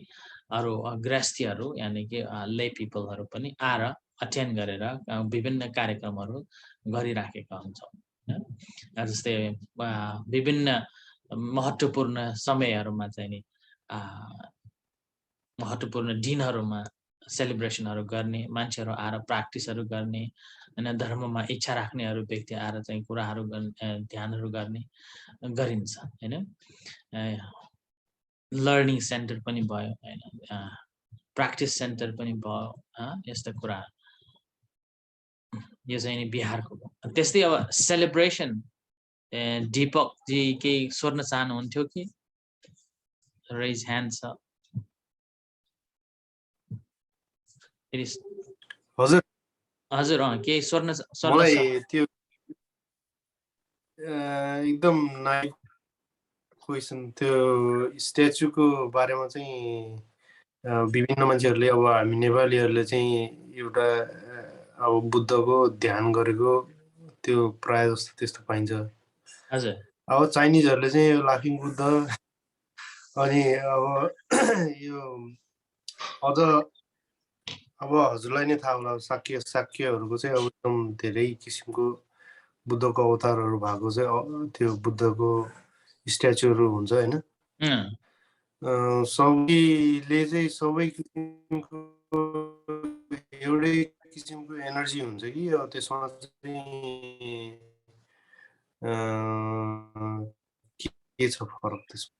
अरू गृहस्थीहरू यानि कि ले पिपलहरू पनि आएर अध्ययन गरेर विभिन्न कार्यक्रमहरू गरिराखेका हुन्छौँ। जस्तै विभिन्न महत्त्वपूर्ण समयहरूमा चाहिँ नि महत्त्वपूर्ण दिनहरूमा सेलिब्रेसनहरू गर्ने, मान्छेहरू आएर प्र्याक्टिसहरू गर्ने हैन, धर्ममा इच्छा राख्नेहरू व्यक्ति आएर चाहिँ कुराहरू गर्ने, ध्यानहरू गर्ने गरिन्छ हैन। लर्निङ सेन्टर पनि भयो हैन, प्र्याक्टिस सेन्टर पनि भयो, यस्ता कुरा यो चाहिँ नि बिहारको हो। त्यस्तै अब सेलिब्रेसन दीपक जी केही सोध्न चाहनुहुन्थ्यो कि? रेज ह्यान्ड छ। हजुर हजुर केही सोध्न मलाई त्यो एकदम नाइभ क्वेसन, त्यो स्ट्याचुको बारेमा चाहिँ विभिन्न मान्छेहरूले अब हामी नेपालीहरूले चाहिँ एउटा अब बुद्धको ध्यान गरेको त्यो प्राय जस्तो त्यस्तो पाइन्छ। हजुर अब चाइनिजहरूले चाहिँ यो लाफिङ बुद्ध अनि अब यो अझ अब हजुरलाई नै थाहा होला शाक्यहरूको चाहिँ अब एकदम धेरै किसिमको बुद्धको अवतारहरू भएको चाहिँ त्यो बुद्धको स्ट्याचुहरू हुन्छ होइन। सबैले चाहिँ सबै किसिमको एउटै किसिमको एनर्जी हुन्छ कि त्यसमा चाहिँ के छ फरक त्यसमा?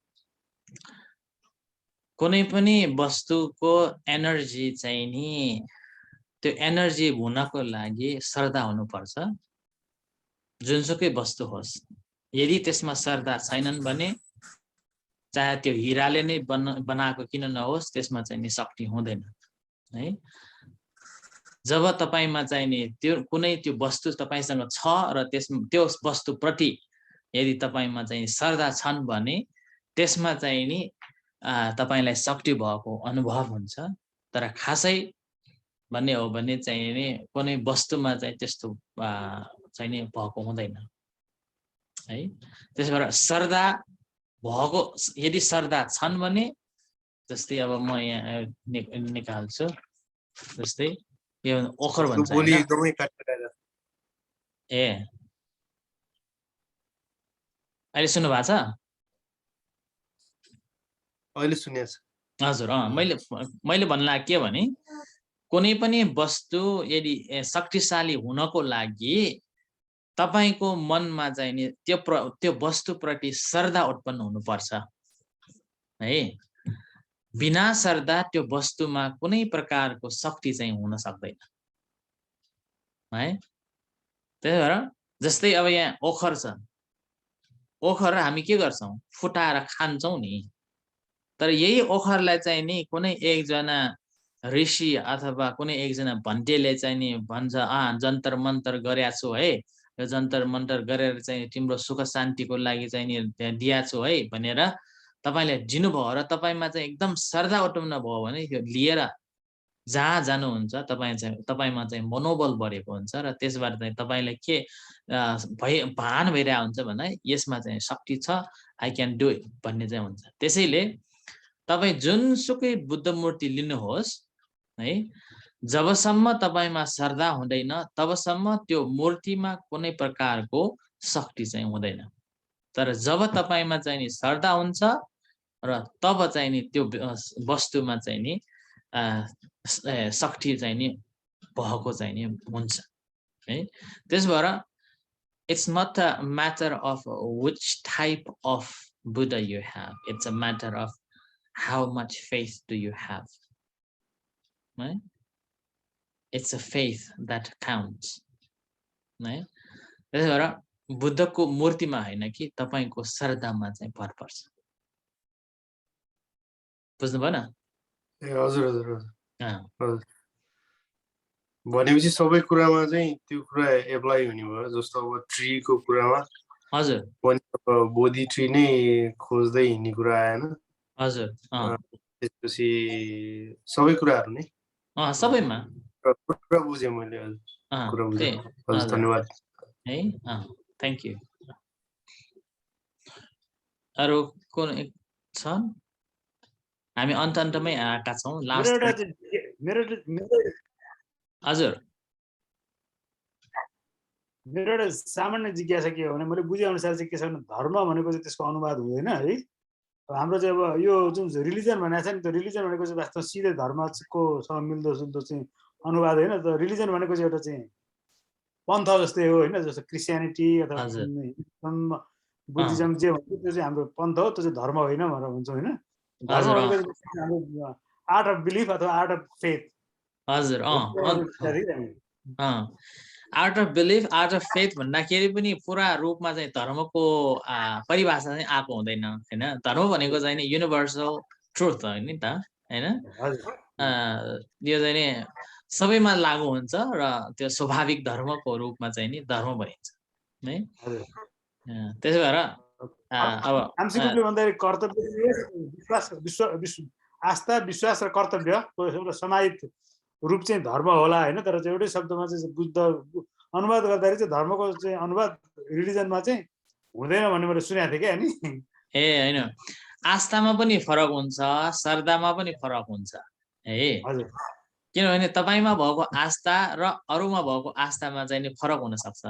कुनै पनि वस्तुको एनर्जी चाहिँ नि त्यो एनर्जी हुनको लागि श्रद्धा हुनुपर्छ, जुनसुकै वस्तु होस्। यदि त्यसमा श्रद्धा छैनन् भने चाहे त्यो हिराले नै बनाएको किन नहोस् त्यसमा चाहिँ नि शक्ति हुँदैन है। जब तपाईमा चाहिँ नि त्यो कुनै त्यो वस्तु तपाईसँग छ र त्यो वस्तुप्रति यदि तपाईमा चाहिँ श्रद्धा छन् भने त्यसमा चाहिँ नि तपाईलाई शक्ति भएको अनुभव हुन्छ। तर खासै भन्ने हो भने चाहिँ नि कुनै वस्तुमा चाहिँ त्यस्तो चाहिँ नि भएको हुँदैन है। त्यसबाट श्रद्धा भएको, यदि श्रद्धा छन् भने जस्तै अब म यहाँ निकाल्छु, जस्तै यो ओखर भन्छ ए अहिले सुन्नु भएको छ? अहिले सुनेछ। हजुर मैले भन्नु लाग्यो के भने कुनै पनि वस्तु यदि शक्तिशाली हुनको लागि तपाईको मनमा चाहिँ नि त्यो वस्तुप्रति श्रद्धा उत्पन्न हुनुपर्छ है। बिना श्रद्धा त्यो वस्तुमा कुनै प्रकारको शक्ति चाहिँ हुन सक्दैन है। त्यही भएर जस्तै अब यहाँ ओखर छ, ओखर हामी के गर्छौं? फुटाएर खान्छौं नि। तर यही ओखरलाई चाहिँ नि कुनै एकजना ऋषि अथवा कुनै एकजना भन्टेले चाहिँ नि भन्छ जन्तर मन्तर गरेको छु है, यो जन्तर मन्तर गरेर चाहिँ तिम्रो सुख शान्तिको लागि चाहिँ नि दिएको छु है भनेर तपाईले दिनुभयो र तपाईमा चाहिँ एकदम श्रद्धा उत्पन्न भयो भने यो लिएर जहाँ जानुहुन्छ तपाईमा चाहिँ मनोबल बढेको हुन्छ र त्यसबाट चाहिँ तपाईलाई के भान भइरहेको हुन्छ भने यसमा चाहिँ शक्ति छ, आई क्यान डु इट भन्ने चाहिँ हुन्छ। त्यसैले तपाई जुनसुकै बुद्ध मूर्ति लिनुहोस् है, जबसम्म तपाईमा श्रद्धा हुँदैन तबसम्म त्यो मूर्तिमा कुनै प्रकारको शक्ति चाहिँ हुँदैन। तर जब तपाईमा चाहिँ नि श्रद्धा हुन्छ र तब चाहिँ नि त्यो वस्तुमा चाहिँ नि शक्ति चाहिँ नि भएको चाहिँ नि हुन्छ है। त्यस भएर it's not a matter of which type of Buddha you have, it's a matter of how much faith do you have, right? It's a faith that counts, right? त्यस भएर बुद्धको मूर्तिमा हैन कि तपाईको श्रद्धामा चाहिँ भर पर्छ। बुझ्नु भएन? ए हजुर हजुर हजुर। भनेपछि सबै कुरामा चाहिँ त्यो कुरा एप्लाई हुने भयो। जस्तो अब ट्रीको कुरामा हजुर पनि बोधी ट्री नै खोज्दै हिँड्ने कुरा आएन। हजुर त्यसपछि सबै कुराहरू नै सबैमा कुरा बुझेँ मैले। हजुर कुरा बुझेँ। हजुर धन्यवाद है। Thank you. अरु कुन छन्? हामी अन्तमै आएका छौँ। लास्ट हजुर मेरो एउटा सामान्य जिज्ञासा के हो भने मैले बुझे अनुसार चाहिँ के छ भने धर्म भनेको चाहिँ त्यसको अनुवाद हुँदैन है। हाम्रो चाहिँ अब यो जुन रिलिजन भनेको छ नि, त्यो रिलिजन भनेको चाहिँ वास्तवमा सिधै धर्मको सँग मिल्दो जुल्दो चाहिँ अनुवाद होइन। त रिलिजन भनेको चाहिँ एउटा चाहिँ पन्थ जस्तै हो होइन। जस्तो क्रिस्चियनिटी अथवा बुद्धिज्म जे भन्छ त्यो चाहिँ हाम्रो पन्थ हो, त्यो चाहिँ धर्म होइन भनेर हुन्छ होइन। धर्म भनेको हाम्रो आर्ट अफ बिलिफ अथवा आर्ट अफ फेथ। हजुर art of belief art of faith भन्दाखेरि पनि पुरा रूपमा चाहिँ धर्मको परिभाषा चाहिँ आएको हुँदैन हैन। धर्म भनेको चाहिँ नि युनिभर्सल ट्रुथ हो नि त हैन। यो चाहिँ नि सबैमा लागू हुन्छ र त्यो स्वाभाविक धर्मको रूपमा चाहिँ नि धर्म भनिन्छ है। त्यसो भएर अब आंशिक रूपले भन्दाखेरि कर्तव्य, विश्वास, आस्था, विश्वास र कर्तव्य एउटा समाहित रूप चाहिँ धर्म होला होइन। तर चाहिँ एउटै शब्दमा चाहिँ बुद्ध अनुवाद गर्दाखेरि चाहिँ धर्मको चाहिँ अनुवाद रिलिजनमा चाहिँ हुँदैन भन्ने मैले सुनेको थिएँ क्या नि। ए होइन, आस्थामा पनि फरक हुन्छ, श्रद्धामा पनि फरक हुन्छ है। किनभने तपाईमा भएको आस्था र अरूमा भएको आस्थामा चाहिँ नि फरक हुन सक्छ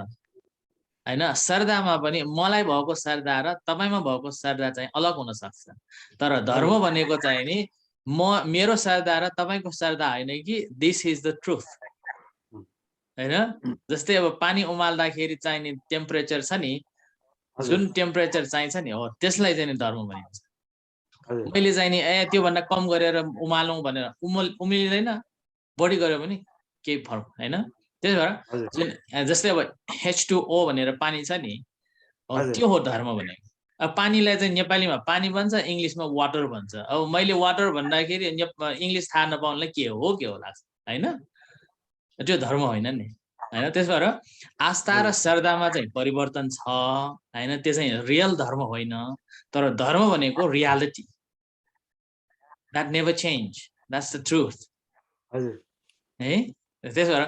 हैन। श्रद्धामा पनि मलाई भएको श्रद्धा र तपाईमा भएको श्रद्धा चाहिँ अलग हुन सक्छ। तर धर्म भनेको चाहिँ नि मेरो श्रद्धा र तपाईको श्रद्धा होइन कि दिस इज द ट्रुथ हैन। जस्तै अब पानी उमाल्दाखेरि चाहिने टेम्परेचर छ नि, जुन टेम्परेचर चाहिन्छ नि हो त्यसलाई चाहिँ नि धर्म भनिन्छ। मैले चाहिँ नि त्यो भन्दा कम गरेर उमालौँ भनेर उमिल्दैन, बढी गर्यो भने केही फरक हैन। त्यही भएर जुन जस्तै अब H2O भनेर पानी छ नि हो, त्यो हो धर्म भनेको। अब पानीलाई चाहिँ नेपालीमा पानी भन्छ, इङ्ग्लिसमा वाटर भन्छ। अब मैले वाटर भन्दाखेरि इङ्ग्लिस थाहा नपाउनलाई के हो लाग्छ हैन। त्यो धर्म होइन नि हैन। त्यस भएर आस्था र श्रद्धामा चाहिँ परिवर्तन छ हैन। त्यो चाहिँ रियल धर्म होइन। तर धर्म भनेको reality, that never change, that's the truth है। त्यस भएर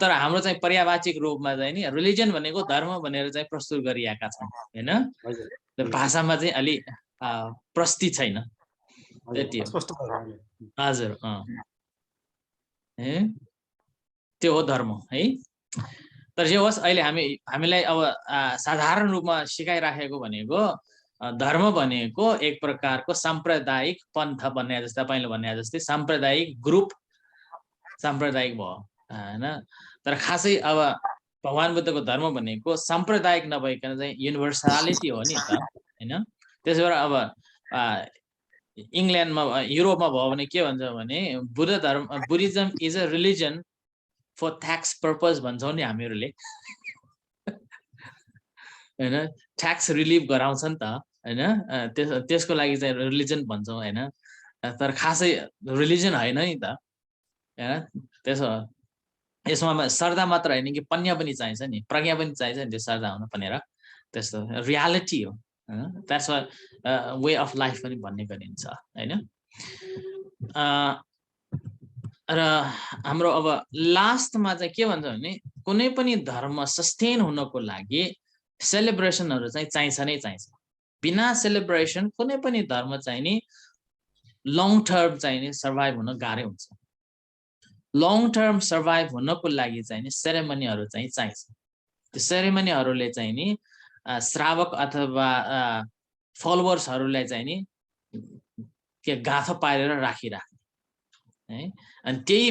तर हाम्रो चाहिँ पर्यावाचिक रूपमा चाहिँ नि रिलिजन भनेको धर्म भनेर चाहिँ प्रस्तुत गरिएका छन् हैन। भाषामा चाहिँ अलि प्रस्ती छैन त्यति हो। हजुर त्यो हो धर्म है। तर जे होस् अहिले हामीलाई अब साधारण रूपमा सिकाइराखेको भनेको धर्म भनेको एक प्रकारको सांप्रदायिक पन्थ भन्ने जस्तै तपाईले भने जस्तै सांप्रदायिक ग्रुप सांप्रदायिक भयो हैन। तर खासै अब भगवान बुद्धको धर्म भनेको सांप्रदायिक नभइकन चाहिँ युनिभर्सालिटी हो नि त हैन। त्यसो भएर अब इङ्ल्यान्डमा युरोपमा भयो भने के भन्छ भने Buddhism is a religion for tax purpose भन्छौँ नि हामीहरूले हैन। ट्याक्स रिलिफ गराउँछ नि त हैन। त्यसको लागि चाहिँ रिलिजन भन्छौँ हैन। तर खासै रिलिजन होइन नि त हैन। त्यसो यसमा श्रद्धा मात्र होइन कि पन्या पनि चाहिन्छ नि, प्रज्ञा पनि चाहिन्छ नि त्यो श्रद्धा हुन भनेर। त्यस्तो रियालिटी हो हैन। द्याट्स वे अफ लाइफ पनि भन्ने गरिन्छ हैन। र हाम्रो अब लास्टमा चाहिँ के भन्छ भने कुनै पनि धर्म सस्टेन हुनको लागि सेलिब्रेसनहरू चाहिँ चाहिन्छ नै चाहिन्छ। बिना सेलिब्रेसन कुनै पनि धर्म चाहिँ नि लङ टर्म चाहिँ नि सर्भाइभ हुन गाह्रै हुन्छ। लङ टर्म सर्भाइभ हुनको लागि चाहिँ नि सेरेमनीहरू चाहिँ चाहिन्छ। त्यो सेरेमनीहरूले चाहिँ नि श्रावक अथवा फलोवर्सहरूलाई चाहिँ नि के गाथो पारेर राखिराख्ने है। अनि त्यही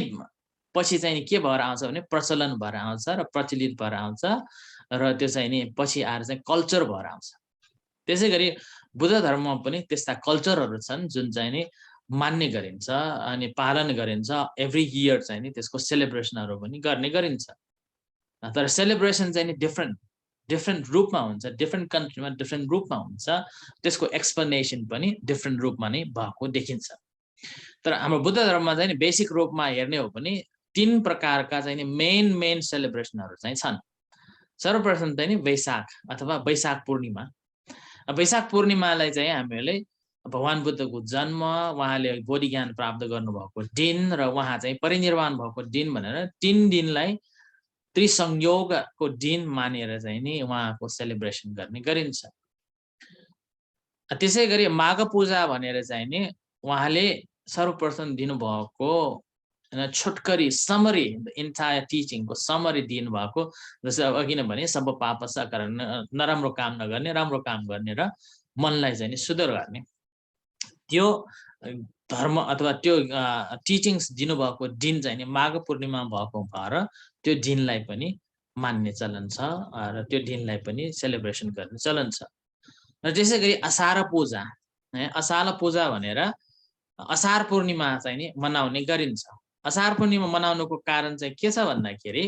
पछि चाहिँ के भएर आउँछ भने प्रचलन भएर आउँछ र प्रचलित भएर आउँछ र त्यो चाहिँ नि पछि आएर चाहिँ कल्चर भएर आउँछ। त्यसै गरी बुद्ध धर्ममा पनि त्यस्ता कल्चरहरू छन् जुन चाहिँ नि मान्ने गरिन्छ अनि पालन गरिन्छ। एभ्री इयर चाहिँ नि त्यसको सेलिब्रेसनहरू पनि गर्ने गरिन्छ। तर सेलिब्रेसन चाहिँ नि डिफ्रेन्ट रूपमा हुन्छ। डिफ्रेन्ट कन्ट्रीमा डिफ्रेन्ट रूपमा हुन्छ। त्यसको एक्सप्लेनेसन पनि डिफ्रेन्ट रूपमा नै भएको देखिन्छ। तर हाम्रो बुद्ध धर्ममा चाहिँ नि बेसिक रूपमा हेर्ने हो भने 3 प्रकारका चाहिँ नि मेन सेलिब्रेसनहरू चाहिँ छन्। सर्वप्रथम चाहिँ नि वैशाख अथवा वैशाख पूर्णिमा। वैशाख पूर्णिमालाई चाहिँ हामीले भगवान बुद्धको जन्म, उहाँले बोधि ज्ञान प्राप्त गर्नुभएको दिन र उहाँ चाहिँ परिनिर्वाण भएको दिन भनेर 3 दिनलाई त्रिसंयोगको दिन मानेर चाहिँ नि उहाँको सेलिब्रेसन गर्ने गरिन्छ। त्यसै गरी माघ पूजा भनेर चाहिँ नि उहाँले सर्वप्रथम दिनुभएको छोटकरी समरी इन्टायर टिचिङको समरी दिनुभएको। जस्तै अब अघि नै भने सब पाप सकर, नराम्रो काम नगर्ने, राम्रो काम गर्ने र मनलाई चाहिँ नि सुदर गर्ने। त्यो धर्म अथवा त्यो टिचिङ्स दिनुभएको दिन चाहिँ नि माघ पूर्णिमा भएको भएर त्यो दिनलाई पनि मान्ने चलन छ र त्यो दिनलाई पनि सेलिब्रेसन गर्ने चलन छ। र त्यसै गरी असार पूजा है। असार पूजा भनेर असार पूर्णिमा चाहिँ नि मनाउने गरिन्छ। असार पूर्णिमा मनाउनुको कारण चाहिँ के छ भन्दाखेरि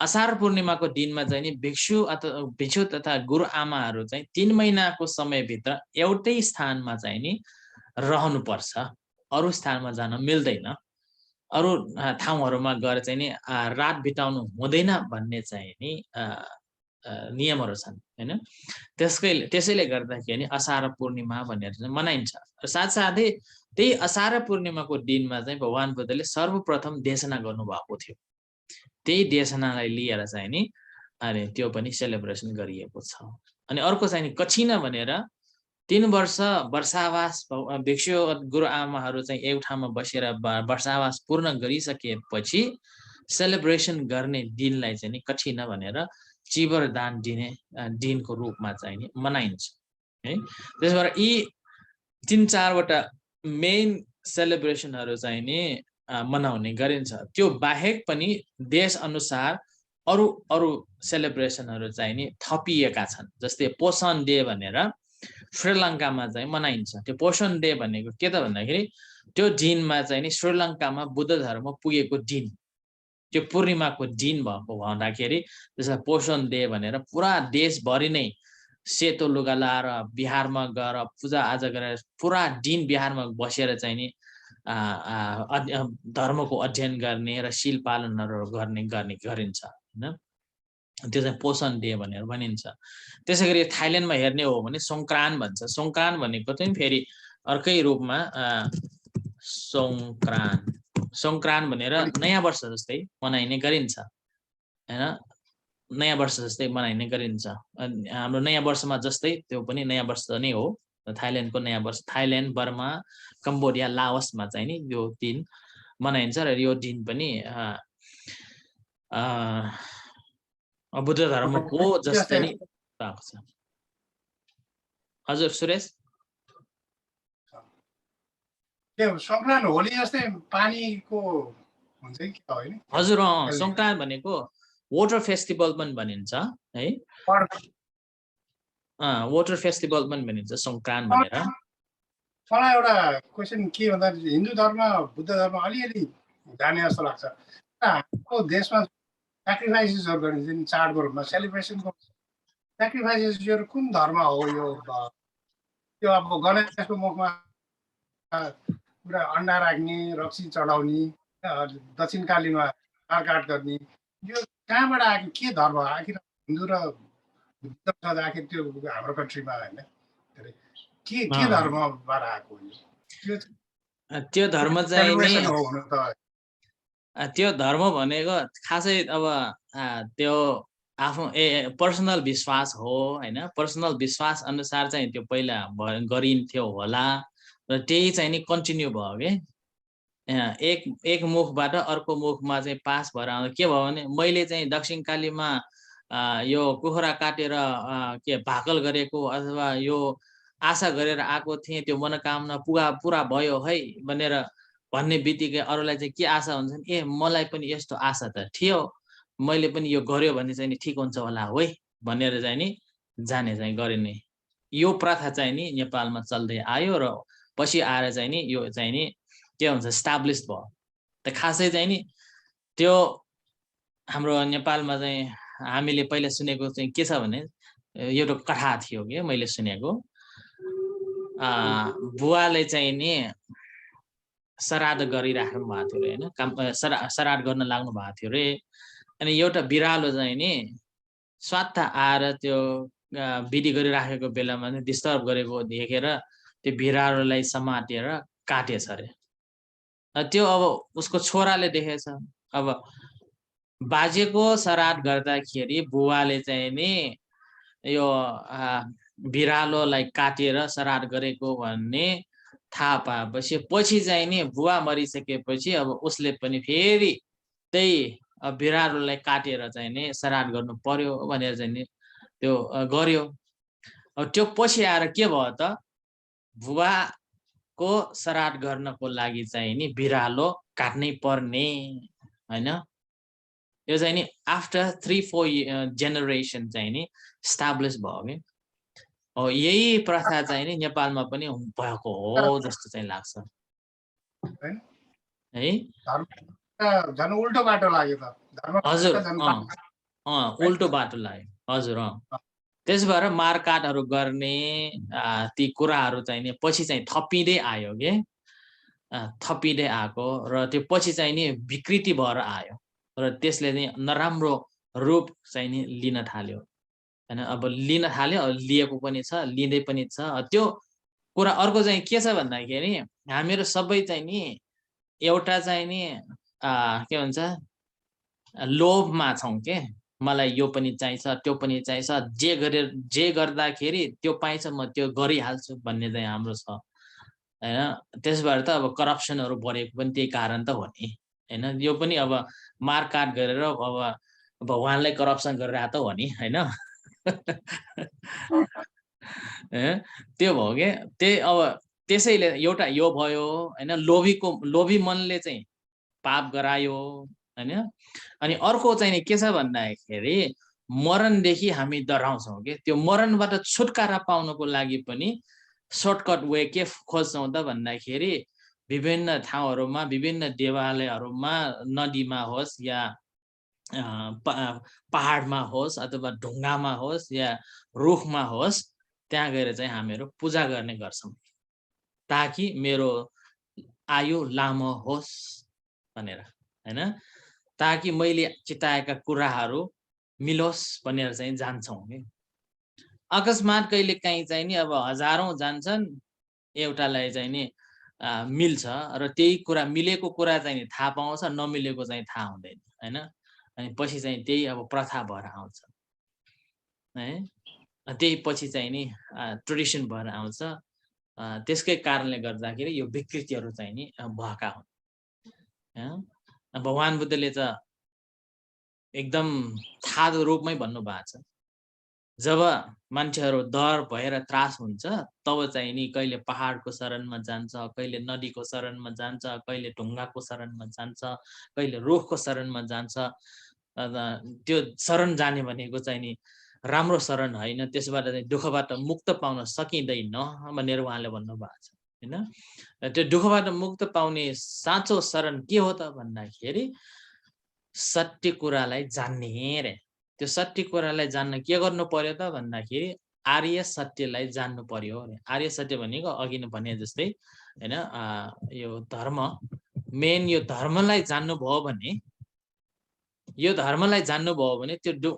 असार पूर्णिमाको दिनमा चाहिँ नि भिक्षु तथा गुरु आमाहरू चाहिँ 3 महिनाको समयभित्र एउटै स्थानमा चाहिँ नि रहनुपर्छ। अरू स्थानमा जान मिल्दैन। अरू ठाउँहरूमा गएर चाहिँ नि रात बिताउनु हुँदैन भन्ने चाहिँ नि नियमहरू छन् हैन। त्यसैले गर्दाखेरि असार पूर्णिमा भनेर चाहिँ मनाइन्छ। र साथसाथै त्यही असार पूर्णिमाको दिनमा चाहिँ भगवान बुद्धले सर्वप्रथम देशना गर्नुभएको थियो। त्यही देशनालाई लिएर चाहिँ नि अनि त्यो पनि सेलिब्रेसन गरिएको छ। अनि अर्को चाहिँ नि कछिना भनेर 3 वर्ष वर्षावास भिक्षु गुरु आमाहरू चाहिँ एक ठाउँमा बसेर वर्षावास पूर्ण गरिसकेपछि सेलिब्रेसन गर्ने दिनलाई चाहिँ नि कछिना भनेर चिवर दान दिने दिनको रूपमा चाहिँ नि मनाइन्छ है। त्यसबाट यी 3-4 वटा मेन सेलिब्रेसनहरू चाहिँ नि मनाउने गरिन्छ। त्यो बाहेक पनि देश अनुसार अरू सेलिब्रेसनहरू चाहिँ नि थपिएका छन्। जस्तै पोषण डे भनेर श्रीलङ्कामा चाहिँ मनाइन्छ। त्यो पोषण डे भनेको के त भन्दाखेरि त्यो दिनमा चाहिँ नि श्रीलङ्कामा बुद्ध धर्म पुगेको दिन, त्यो पूर्णिमाको दिन भएको भन्दाखेरि त्यसलाई पोषण डे भनेर पुरा देशभरि नै सेतो लुगा लाएर बिहारमा गएर पूजा आजा गरेर पुरा दिन बिहारमा बसेर चाहिँ नि धर्मको अध्ययन गर्ने र शील पालनहरू गर्ने गरिन्छ हैन। त्यो चाहिँ पोषण डे भनेर भनिन्छ। त्यसै गरी थाइल्यान्डमा हेर्ने हो भने सङ्क्रान्त भन्छ। सङ्क्रान्त भनेको चाहिँ फेरि अर्कै रूपमा सङ्क्रान्त भनेर नयाँ वर्ष जस्तै मनाइने गरिन्छ हैन। नयाँ वर्ष जस्तै मनाइने गरिन्छ। हाम्रो नयाँ वर्षमा जस्तै त्यो पनि नयाँ वर्ष नै हो। थाइल्यान्डको नयाँ वर्ष थाइल्यान्ड, बर्मा, कम्बोडिया, लाओसमा चाहिँ नि यो दिन मनाइन्छ र यो दिन पनि बुद्ध धर्मको जस्तै नै भएको छ। हजुर सुरेश, सङ्क्रान्त होली जस्तै पानीको हुन्छ कि होइन? हजुर सङ्क्रान्त भनेको वाटर फेस्टिभल पनि भनिन्छ है। वाटर फेस्टिभल पनि भनिन्छ सङ्क्रान्त भनेर। मलाई एउटा क्वेसन के भन्दा हिन्दू धर्म बुद्ध धर्म अलिअलि जाने जस्तो लाग्छ। हाम्रो देशमा सेक्रिफाइसेसहरू गरिन्छ चाडपर्वमा, सेलिब्रेसनको सेक्रिफाइसेसहरू कुन धर्म हो? यो अब गणेशको मुखमा पुरा अन्डा राख्ने, रक्सी चढाउने, दक्षिणकालीमा काट गर्ने, यो कहाँबाट आएको? के धर्म आखिर हिन्दू र बुद्ध आखिर त्यो हाम्रो कन्ट्रीमा होइन के धर्मबाट आएको? त्यो धर्म चाहिँ नि सेलिब्रेसन हो हुन त त्यो धर्म भनेको खासै अब त्यो आफ्नो पर्सनल विश्वास हो हैन, पर्सनल विश्वास अनुसार चाहिँ त्यो पहिला गरिन्थ्यो होला र त्यही चाहिँ नि कन्टिन्यू भयो के। एक मुखबाट अर्को मुखमा चाहिँ पास भएर आउँदा के भयो भने मैले चाहिँ दक्षिणकालीमा यो कुखुरा काटेर के भाकल गरेको अथवा यो आशा गरेर आएको थिएँ, त्यो मनोकामना पुरा भयो है भनेर भन्ने बित्तिकै अरूलाई चाहिँ के आशा हुन्छ नि, ए मलाई पनि यस्तो आशा त थियो, मैले पनि यो गर्यो भने चाहिँ नि ठिक हुन्छ होला है भनेर चाहिँ नि जाने चाहिँ गरिने यो प्रथा चाहिँ नि नेपालमा चल्दै आयो र पछि आएर चाहिँ नि यो चाहिँ नि के हुन्छ स्टाब्लिस भयो। त खासै चाहिँ नि त्यो हाम्रो नेपालमा चाहिँ हामीले पहिला सुनेको चाहिँ के छ भने एउटा कथा थियो कि मैले सुनेको, बुवाले चाहिँ नि श्राद्ध गरिराख्नु भएको थियो हैन, श्राद्ध गर्न लाग्नु भएको थियो रे। अनि एउटा बिरालो चाहिँ नि स्वात्त आएर त्यो विधि गरिराखेको बेलामा डिस्टर्ब गरेको देखेर त्यो बिरालोलाई समातेर काटेछ अरे। त्यो अब उसको छोराले देखेछ। अब बाजेको श्राद्ध गर्दाखेरि बुवाले चाहिँ नि यो बिरालोलाई काटेर श्राद्ध गरेको भन्ने थाहा पाएपछि पछि चाहिँ नि बुवा मरिसकेपछि अब उसले पनि फेरि त्यही बिरालोलाई काटेर चाहिँ नि श्राद्ध गर्नु पर्यो भनेर चाहिँ नि त्यो गर्यो। अब त्यो पछि आएर के भयो त, बुवाको श्राद्ध गर्नको लागि चाहिँ नि बिरालो काट्नै पर्ने हैन। यो चाहिँ नि आफ्टर 3-4 जेनेरेसन चाहिँ नि स्टाब्लिस भयो कि। यही प्रथा चाहिँ नि नेपालमा पनि भएको हो जस्तो चाहिँ लाग्छ है। झन् उल्टो बाटो लाग्यो त। हजुर उल्टो बाटो लाग्यो हजुर। त्यस भएर मारकाटहरू गर्ने ती कुराहरू चाहिँ नि पछि चाहिँ थपिँदै आयो के, थपिँदै आएको र त्यो पछि चाहिँ नि विकृति भएर आयो र त्यसले चाहिँ नराम्रो रूप चाहिँ नि लिन थाल्यो हैन। अब लिन थाल्यो, लिएको पनि छ, लिँदै पनि छ। त्यो कुरा अर्को चाहिँ के छ भन्दाखेरि हामीहरू सबै चाहिँ नि एउटा चाहिँ नि के भन्छ लोभमा छौँ के, मलाई यो पनि चाहिन्छ त्यो पनि चाहिन्छ, जे गर्दाखेरि त्यो पाइन्छ म त्यो गरिहाल्छु भन्ने चाहिँ हाम्रो छ हैन। त्यसबाट त अब करप्सनहरू बढेको पनि त्यही कारण त हो नि हैन। यो पनि अब मारकाट गरेर अब भगवानलाई करप्सन गरेर त हो नि हैन। त्यो भयो के। त्यही अब त्यसैले एउटा यो भयो हैन, लोभी मनले चाहिँ पाप गरायो हैन। अनि अर्को चाहिँ के छ भन्दाखेरि मरणदेखि हामी डराउँछौँ कि, त्यो मरणबाट छुटकारा पाउनको लागि पनि सर्टकट वे के खोज्छौँ त भन्दाखेरि विभिन्न ठाउँहरूमा, विभिन्न देवालयहरूमा, नदीमा होस् या पहाडमा होस् अथवा ढुङ्गामा होस् या रुखमा होस्, त्यहाँ गएर चाहिँ हामीहरू पूजा गर्ने गर्छौँ ताकि मेरो आयु लामो होस् भनेर हैन, ताकि मैले चिताएका कुराहरू मिलोस् भनेर चाहिँ जान्छौँ कि। अकस्मात कहिले काहीँ चाहिँ नि अब हजारौँ जान्छन्, एउटालाई चाहिँ नि मिल्छ र त्यही कुरा मिलेको कुरा चाहिँ नि थाहा पाउँछ, नमिलेको चाहिँ थाहा हुँदैन हैन। अनि पछि चाहिँ त्यही अब प्रथा भएर आउँछ है, त्यही पछि चाहिँ नि ट्रेडिसन भएर आउँछ। त्यसकै कारणले गर्दाखेरि यो विकृतिहरू चाहिँ नि भएका हुन्। भगवान बुद्धले त एकदम थाहा रूपमै भन्नुभएको छ, जब मान्छेहरू डर भएर त्रास हुन्छ तब चाहिँ नि कहिले पहाडको शरणमा जान्छ, कहिले नदीको शरणमा जान्छ, कहिले ढुङ्गाको शरणमा जान्छ, कहिले रुखको शरणमा जान्छ। त्यो शरण जाने भनेको चाहिँ नि राम्रो शरण होइन, त्यसबाट चाहिँ दुःखबाट मुक्त पाउन सकिँदैन भनेर उहाँले भन्नुभएको छ हैन। त्यो दुःखबाट मुक्त पाउने साँचो शरण के हो त भन्दाखेरि सत्य कुरालाई जान्ने रे। त्यो सत्य कुरालाई जान्न के गर्नु पर्यो त भन्दाखेरि आर्य सत्यलाई जान्नु पर्यो। आर्य सत्य भनेको अघि नै भने जस्तै हैन, यो धर्म मेन, यो धर्मलाई जान्नुभयो भने, यो धर्मलाई जान्नुभयो भने त्यो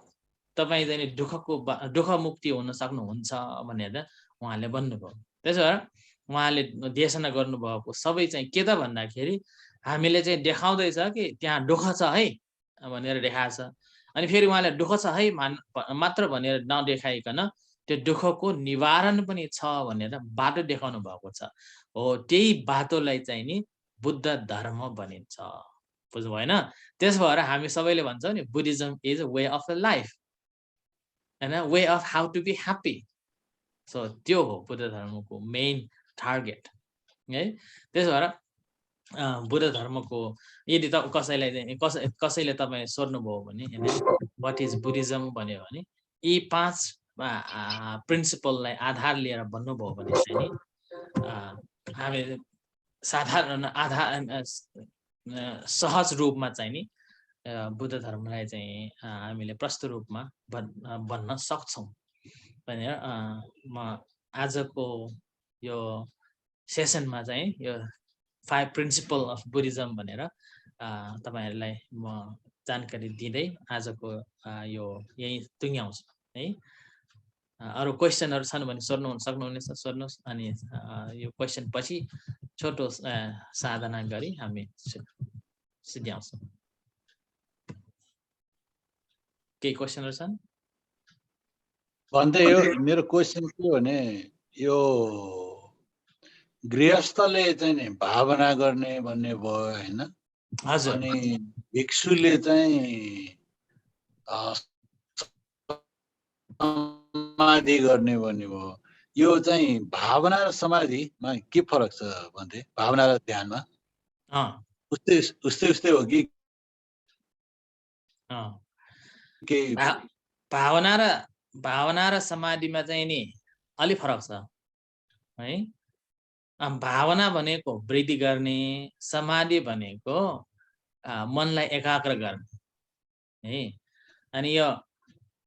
तपाईँ चाहिँ दुःख मुक्ति हुन सक्नुहुन्छ भनेर उहाँले भन्नुभयो। त्यसो भएर उहाँले देशना गर्नुभएको सबै चाहिँ के त भन्दाखेरि हामीले चाहिँ देखाउँदैछ कि त्यहाँ दुःख छ है भनेर देखाएको छ। अनि फेरि उहाँले दुःख छ है मात्र भनेर नदेखाइकन त्यो दुःखको निवारण पनि छ भनेर बाटो देखाउनु भएको छ। हो त्यही बाटोलाई चाहिँ नि बुद्ध धर्म भनिन्छ। बुझ्नु भएन? त्यस भएर हामी सबैले भन्छौँ नि Buddhism is a way of a life हैन, way of how to be happy. So त्यो हो बुद्ध धर्मको मेन टार्गेट है। त्यस भएर बुद्ध धर्मको यदि त कसैले तपाईँ सोध्नुभयो भने वाट इज बुद्धिज्म भन्यो भने यी 5 प्रिन्सिपललाई आधार लिएर भन्नुभयो भने चाहिँ नि हामी साधारण सहज रूपमा चाहिँ नि बुद्ध धर्मलाई चाहिँ हामीले प्रष्ट रूपमा भन्न सक्छौँ भनेर म आजको यो सेसनमा चाहिँ यो 5 प्रिन्सिपल अफ बुद्धिज्म भनेर तपाईहरुलाई म जानकारी दिँदै आजको यो यही टुङ्ग्याउँछु है। अरु क्वेशनहरु छन् भने सक्नुहुनेछ सोध्नुस्। अनि यो क्वेशन पछि छोटो साधना गरी हामी सिद्ध्याउँछौँ। केही क्वेशनहरु छन्? भन्दै यो मेरो क्वेशन के भने यो गृहस्थले चाहिँ नि भावना गर्ने भन्ने भयो हैन? हजुर। अनि भिक्षुले चाहिँ समाधि गर्ने भन्ने भयो। यो चाहिँ भावना र समाधिमा के फरक छ भन्थे? भावना र ध्यानमा उस्तै हो कि के? भावना र समाधिमा चाहिँ नि अलि फरक छ है। भावना भनेको वृद्धि गर्ने, समाधि भनेको मनलाई एकाग्र गर्ने है। अनि यो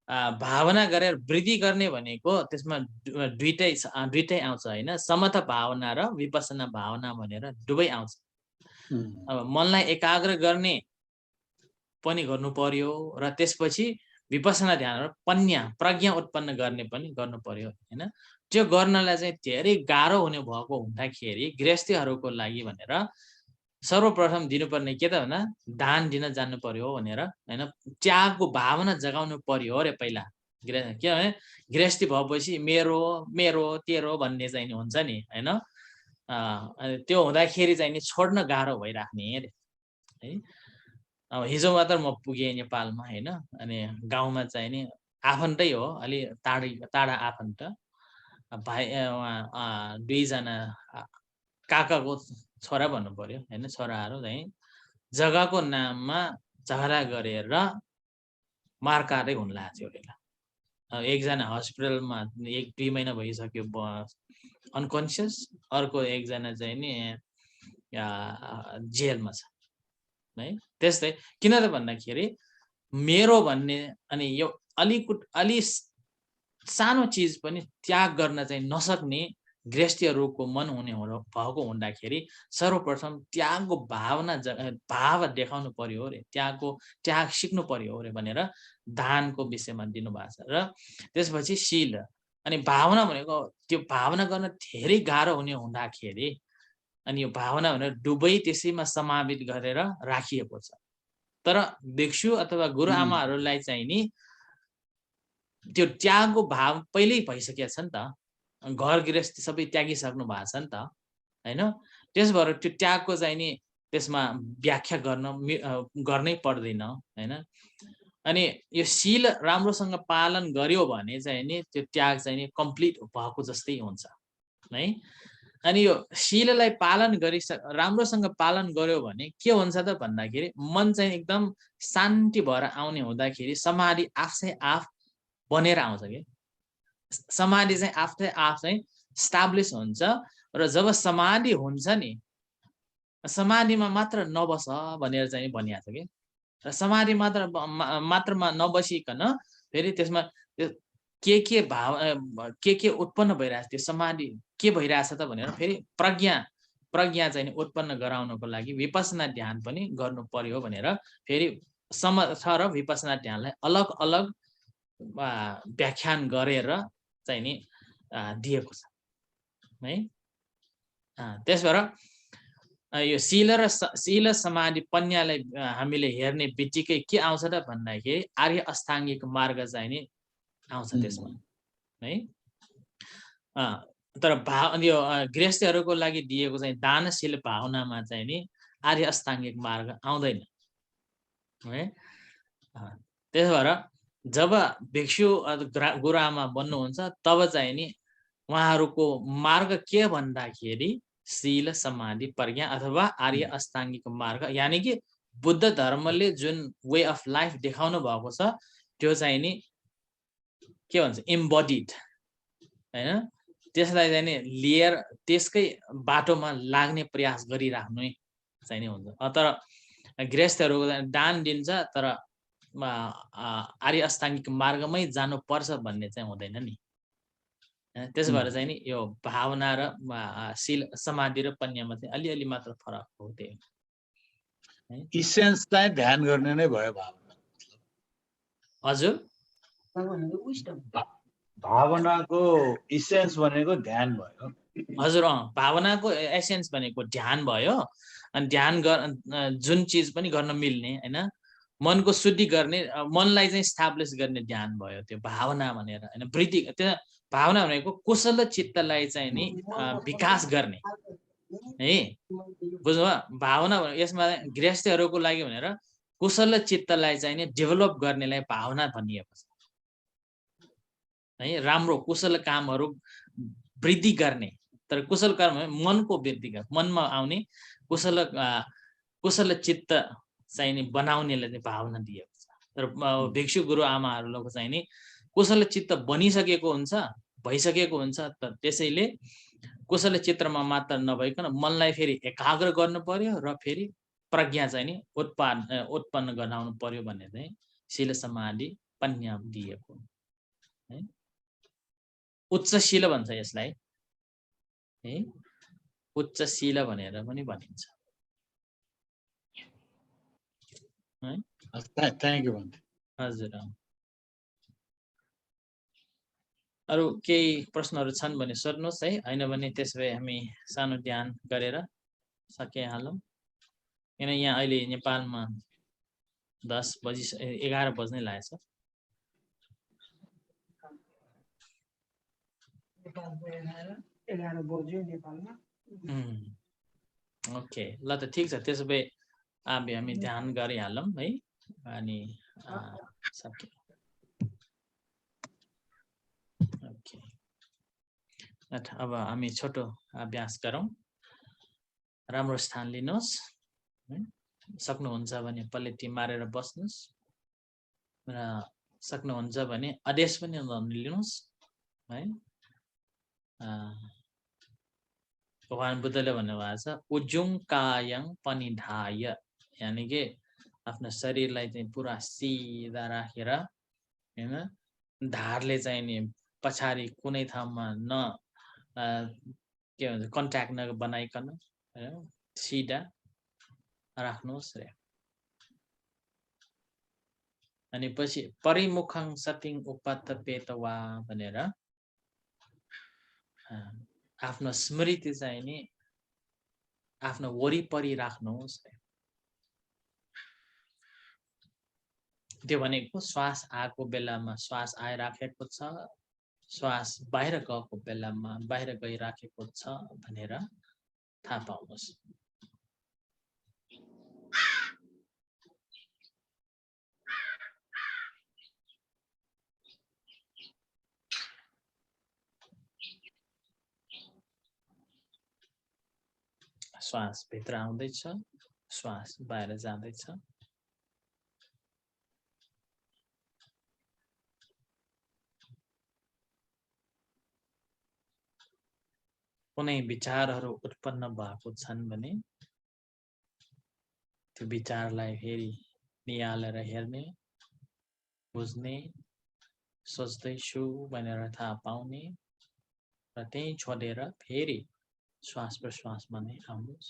भावना गरेर वृद्धि गर्ने भनेको त्यसमा दुईटै आउँछ हैन। समता भावना र विपස්සना भावना भनेर दुवै आउँछ। अब मनलाई एकाग्र गर्ने पनि गर्नु पर्यो र त्यसपछि विपස්සना ध्यान र प्रज्ञा उत्पन्न गर्ने पनि गर्नु पर्यो हैन। त्यो गर्नलाई चाहिँ धेरै गाह्रो हुने भएको हुँदाखेरि गृहस्थीहरूको लागि भनेर सर्वप्रथम दिनुपर्ने के त भन्दा दान दिन जान्नु पर्यो भनेर हैन। त्यागको भावना जगाउनु पर्यो रे पहिला। के भने गृहस्थी भएपछि मेरो मेरो तेरो भन्ने चाहिँ हुन्छ नि हैन। त्यो हुँदाखेरि चाहिँ नि छोड्न गाह्रो भइराख्ने रे है। अब हिजो मात्र म पुगेँ नेपालमा हैन। अनि गाउँमा चाहिँ नि आफन्तै हो, अलि टाढा आफन्त भाइ दुईजना काकाको छोरा भन्नु पर्यो हैन। छोराहरू चाहिँ जग्गाको नाममा झगडा गरेर मारकाटै हुन लाग्यो बेला। एकजना हस्पिटलमा 1-2 महिना भइसक्यो अनकन्सियस, अर्को एकजना चाहिँ नि जेलमा छ है। त्यस्तै किन त भन्दाखेरि मेरो भन्ने अनि यो अलि सानो चिज पनि त्याग गर्न चाहिँ नसक्ने गृहस्थीहरूको मन हुने भएको हुँदाखेरि सर्वप्रथम त्यागको भाव देखाउनु पर्यो रे। त्याग सिक्नु पर्यो रे भनेर दानको विषयमा दिनुभएको छ। र त्यसपछि शील अनि भावना भनेको त्यो भावना गर्न धेरै गाह्रो हुने हुँदाखेरि अनि यो भावना भनेर दुवै त्यसैमा समावित गरेर राखिएको छ। तर भिक्षु अथवा गुरुआमाहरूलाई चाहिँ नि त्यो त्यागको भाव पहिल्यै भइसकेको छ नि त। घर गृहस्थी सबै त्यागिसक्नु भएको छ नि त हैन। त्यस भएर त्यो त्यागको चाहिँ नि त्यसमा व्याख्या गर्नै पर्दैन हैन। अनि यो शील राम्रोसँग पालन गर्यो भने चाहिँ नि त्यो त्याग चाहिँ नि कम्प्लिट भएको जस्तै हुन्छ है। अनि यो शीललाई पालन राम्रोसँग पालन गर्यो भने के हुन्छ त भन्दाखेरि मन चाहिँ एकदम शान्ति भएर आउने हुँदाखेरि समाधि आफ बनेर आउँछ के। समाधि चाहिँ आफै आफ चाहिँ स्टाब्लिस हुन्छ। र जब समाधि हुन्छ नि, समाधिमा मात्र नबस भनेर चाहिँ भनिएको छ के। र समाधि मात्रमा नबसिकन फेरि त्यसमा के भाव के उत्पन्न भइरहेछ, त्यो समाधि के भइरहेछ त भनेर फेरि प्रज्ञा चाहिँ उत्पन्न गराउनको लागि विपස්සना ध्यान पनि गर्नु पर्यो भनेर फेरि समर्थ र विपස්සना ध्यानलाई अलग अलग व्याख्यान गरेर चाहिँ नि दिएको छ है। त्यस भएर यो शील समाधि पन्यालाई हामीले हेर्ने बित्तिकै के आउँछ त भन्दाखेरि आर्य अष्टाङ्गिक मार्ग चाहिँ नि आउँछ त्यसमा है। तर यो गृहस्थीहरूको लागि दिएको चाहिँ दानशील भावनामा चाहिँ नि आर्य अष्टाङ्गिक मार्ग आउँदैन है। त्यसो भएर जब भिक्षु गुरुआमा बन्नुहुन्छ तब चाहिँ नि उहाँहरूको मार्ग के भन्दाखेरि शील समाधि प्रज्ञा अथवा आर्य अष्टाङ्गिक मार्ग, यानि कि बुद्ध धर्मले जुन वे अफ लाइफ देखाउनु भएको छ त्यो चाहिँ नि के भन्छ इम्बडिड हैन, त्यसलाई चाहिँ नि लिएर त्यसकै बाटोमा लाग्ने प्रयास गरिराख्नु चाहिँ नि हुन्छ। तर गृहस्थहरूको दान दिन्छ तर आर्य अष्टाङ्गिक मार्गमै जानुपर्छ भन्ने चाहिँ हुँदैन नि। त्यसो भएर चाहिँ नि यो भावना र शील समाधि र पन्यामा चाहिँ अलिअलि मात्र फरक हो। त्यो इसेन्स चाहिँ ध्यान गर्ने नै भयो भावना। हजुर, भावनाको इसेन्स भनेको ध्यान भयो। हजुर, भावनाको एसेन्स भनेको ध्यान भयो। अनि ध्यान जुन चिज पनि गर्न मिल्ने हैन, मनको शुद्धि गर्ने, मनलाई चाहिँ स्टाब्लिस गर्ने ध्यान भयो त्यो भावना भनेर हैन। वृद्धि त्यो भावना भनेको कुशल चित्तलाई चाहिँ नि विकास गर्ने है, बुझ्नुभयो? भावना यसमा गृहस्थीहरूको लागि भनेर कुशल चित्तलाई चाहिँ नि डेभलप गर्नेलाई भावना भनिएको छ है। राम्रो कुशल कामहरू वृद्धि गर्ने, तर कुशल कर्म मनको वृद्धि गर्ने, मनमा आउने कुशल चित्त चाहिँ नि बनाउनेलाई चाहिँ भावना दिएको छ। तर भिक्षु गुरु आमाहरूको चाहिँ नि कुशल चित्त बनिसकेको हुन्छ, भइसकेको हुन्छ। त्यसैले कुशल चित्रमा मात्र नभइकन मनलाई फेरि एकाग्र गर्नु पर्यो र फेरि प्रज्ञा चाहिँ नि उत्पन्न गराउनु पर्यो भन्ने चाहिँ शील समाधि पन्या दिएको है। उच्च शील भन्छ यसलाई है, उच्च शील भनेर पनि भनिन्छ है। Thank you. हजुर, अरू केही प्रश्नहरू छन् भने सोध्नुहोस् है, होइन भने त्यसो भए हामी सानो ध्यान गरेर सकिहालौँ। किन यहाँ अहिले नेपालमा 11 बज्नै लागेछ। ओके, ल त ठिक छ। त्यसो भए हामी ध्यान गरिहालौँ है। अनि सक्यो। ओके, अब हामी छोटो अभ्यास गरौँ। राम्रो स्थान लिनुहोस्, सक्नुहुन्छ भने पलेटी मारेर बस्नुहोस् र सक्नुहुन्छ भने आदेश पनि लिनुहोस् है। भगवान बुद्धले भन्नुभएको छ उजुङ कायङ पनिधाय, यानि कि आफ्नो शरीरलाई चाहिँ पुरा सिधा राखेर हैन, धारले चाहिँ नि पछाडि कुनै ठाउँमा के भन्छ कन्ट्याक्ट नबनाइकन सिधा राख्नुहोस् रे। अनि पछि परिमुखं सतिङ उपतपेतवा भनेर आफ्नो स्मृति चाहिँ नि आफ्नो वरिपरि राख्नुहोस्। त्यो भनेको श्वास आएको बेलामा श्वास आइराखेको छ, श्वास बाहिर गएको बेलामा बाहिर गइराखेको छ भनेर थाहा पाउनुहोस्। श्वास भित्र आउँदैछ, श्वास बाहिर जाँदैछ। कुनै विचारहरू उत्पन्न भएको छन् भने त्यो विचारलाई फेरि नियालेर हेर्ने, बुझ्ने, सोच्दैछु भनेर थाहा पाउने र त्यही छोडेर फेरि श्वास प्रश्वासमा नै आउनुहोस्।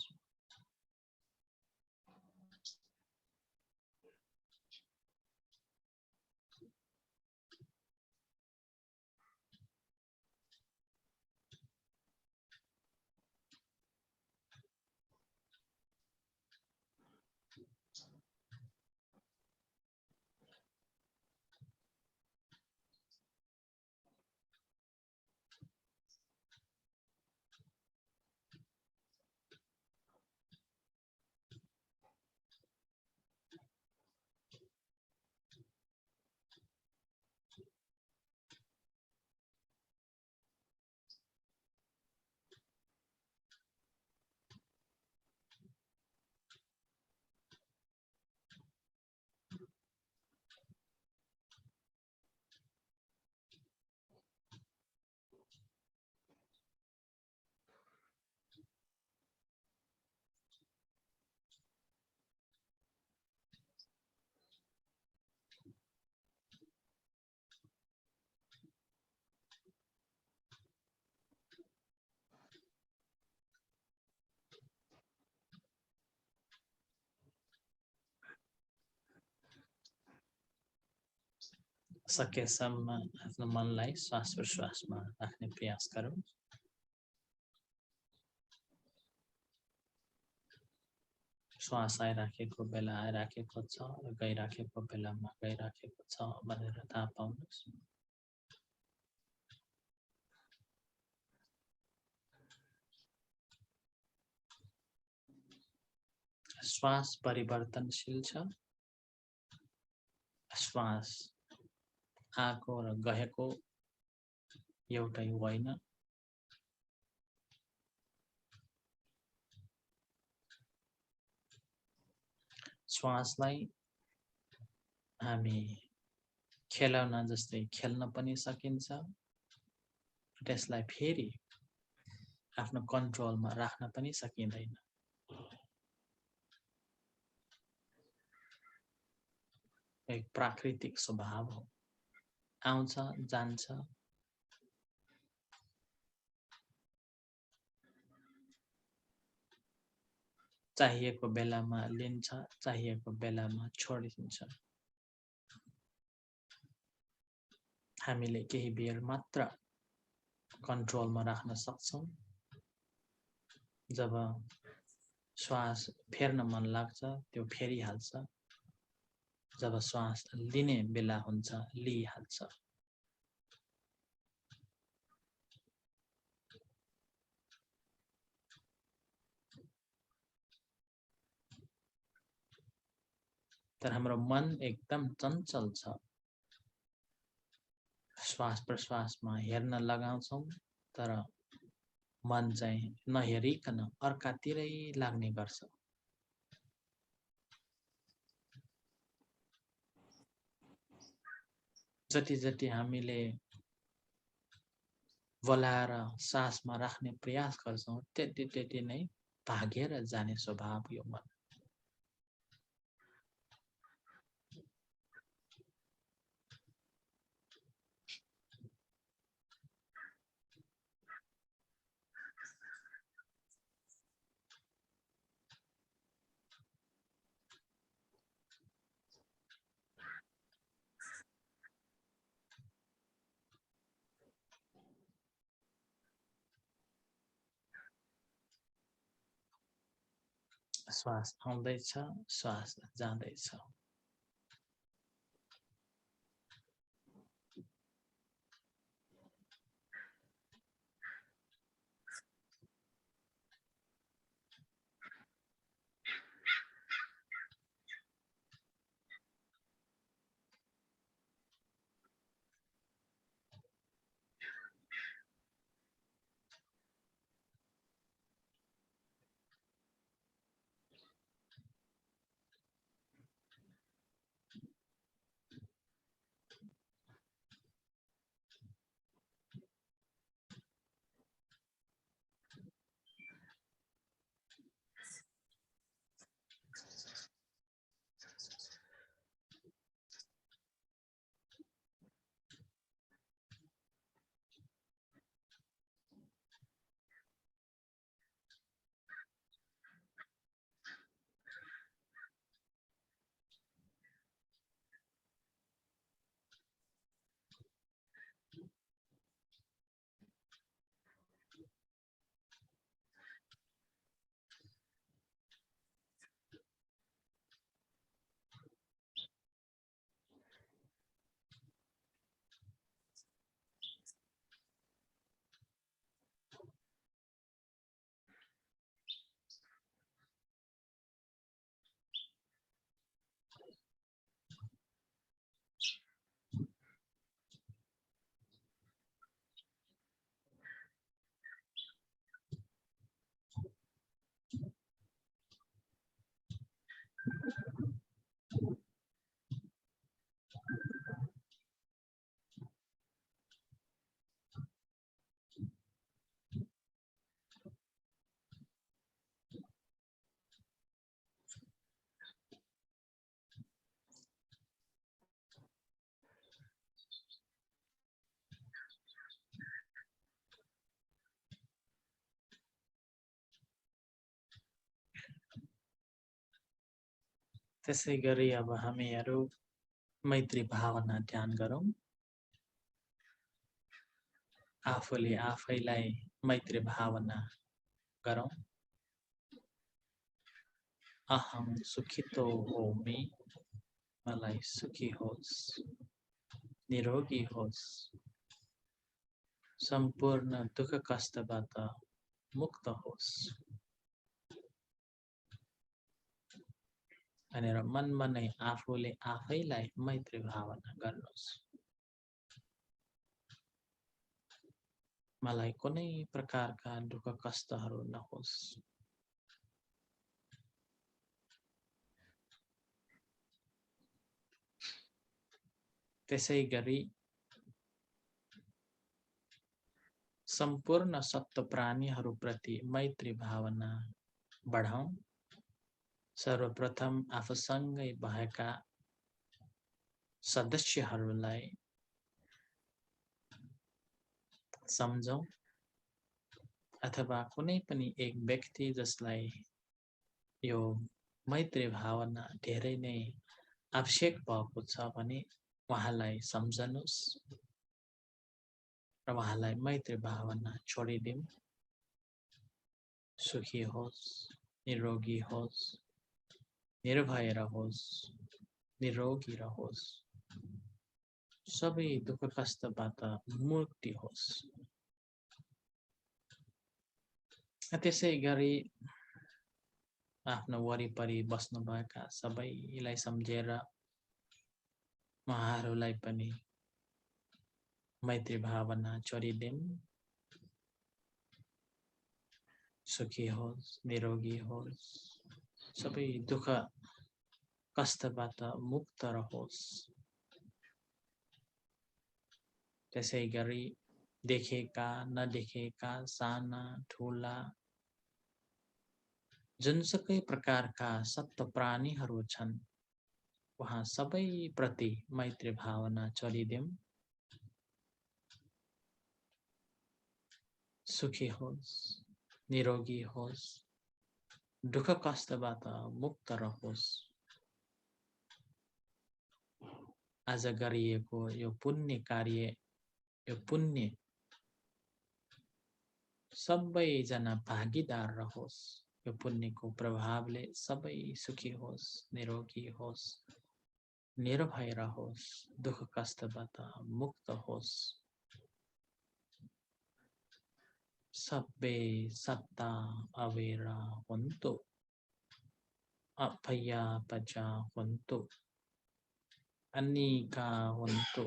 सकेसम्म आफ्नो मनलाई श्वास प्रश्वासमा राख्ने प्रयास गरौँ। श्वास आइराखेको बेला आइराखेको छ र गइराखेको बेलामा गइराखेको छ भनेर थाहा पाउनुहोस्। श्वास परिवर्तनशील छ। श्वास आएको र गएको एउटै होइन। श्वासलाई हामी खेलौना जस्तै खेल्न पनि सकिन्छ। त्यसलाई फेरि आफ्नो कन्ट्रोलमा राख्न पनि सकिँदैन। एक प्राकृतिक स्वभाव हो, आउँछ जान्छ। चाहिएको बेलामा लिन्छ, चाहिएको बेलामा छोडिदिन्छ। हामीले केही बेर मात्र कन्ट्रोलमा राख्न सक्छौं। जब श्वास फेर्न मन लाग्छ त्यो फेरिहाल्छ। जब श्वास लिने बेला हुन्छ लिइहाल्छ। तर हाम्रो मन एकदम चञ्चल छ। श्वास प्रश्वासमा हेर्न लगाउँछौं तर मन चाहिँ नहेरिकन अर्कातिरै लाग्ने गर्छ। जति जति हामीले बोलाएर सासमा राख्ने प्रयास गर्छौं त्यति त्यति नै भागेर जाने स्वभाव यो मन। श्वास आउँदैछ, श्वास जाँदैछ। त्यसैगरी अब हामीहरू मैत्री भावना ध्यान गरौँ। आफूले आफैलाई मैत्री भावना गरौँ। अहम सुखितो होमि, मलाई सुखी होस्, निरोगी होस्, सम्पूर्ण दुःख कष्टबाट मुक्त होस् भनेर मनमा नै आफूले आफैलाई मैत्री भावना गर्नुहोस्। मलाई कुनै प्रकारका दुःख कष्टहरू नहोस्। त्यसैगरी सम्पूर्ण सत्व प्राणीहरूप्रति मैत्री भावना बढाउँ। सर्वप्रथम आफूसँगै भएका सदस्यहरूलाई सम्झौँ अथवा कुनै पनि एक व्यक्ति जसलाई यो मैत्री भावना धेरै नै आवश्यक भएको छ भने उहाँलाई सम्झनुहोस् र उहाँलाई मैत्री भावना छोडिदिउँ। सुखी होस्, निरोगी होस्, निर्भय रहोस्, निरोगी रहोस्, सबै दुःख कष्टबाट मुक्ति होस्। त्यसैगरी आफ्नो वरिपरि बस्नुभएका सबैलाई सम्झेर उहाँहरूलाई पनि मैत्री भावना छोडिदिउँ। सुखी होस्, निरोगी होस्, सबै दुःख कष्टबाट मुक्त रहोस्। त्यसैगरी देखेका नदेखेका साना ठुला जुनसुकै प्रकारका सत्व प्राणीहरू छन् उहाँ सबै प्रति मैत्री भावना छोडिदिउँ। सुखी होस्, निरोगी होस्, दुःख कष्टबाट मुक्त रहोस्। आज गरिएको यो पुण्य कार्य, यो पुण्य सबैजना भागीदार रहोस्। यो पुण्यको प्रभावले सबै सुखी होस्, निरोगी होस्, निर्भय रहोस्, दुःख कष्टबाट मुक्त होस्। सबै सत्ता अवेरा हुन्तु, अभया पजा हुन्तु, अनीका हुन्तु,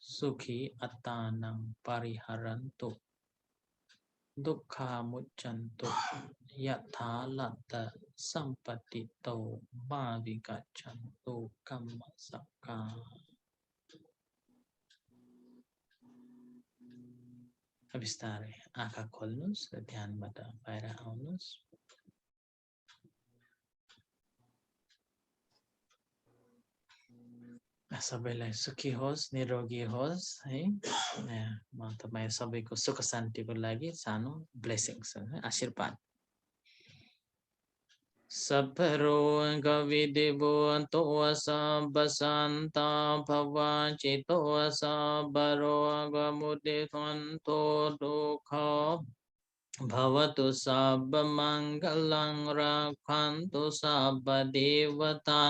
सुखी अत्तानं परिहरन्तु, दुःखा मुच्यन्तु, यथा लब्ध सम्पत्तितो मा विगच्छन्तु कम्म सक्का। बिस्तारै आँखा खोल्नुस् र ध्यानबाट बाहिर आउनुस्। सबैलाई सुखी होस्, निरोगी होस् है। म तपाईँ सबैको सुख शान्तिको लागि सानो ब्लेसिङ्स आशीर्वाद। सब रोग विदिवो तो सब शान्ता भवाचितो सब रोग मुदितो दुःख भवतु सब मङ्गलं रक्षन्तु सब देवता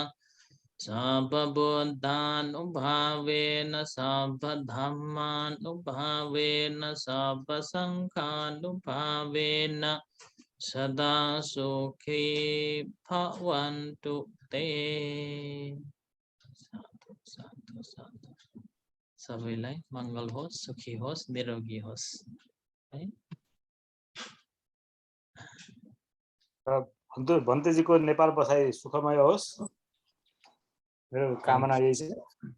सब बुद्धानुभावेन सब धम्मानुभावेन सब संघानुभावेन सदा सुखी भवन्तु ते। साधु साधु साधु। सबैलाई मङ्गल होस्, सुखी होस्, निरोगी होस् है। भन्तेजीको नेपाल बसाइ सुखमय होस्, मेरो कामना यही छ।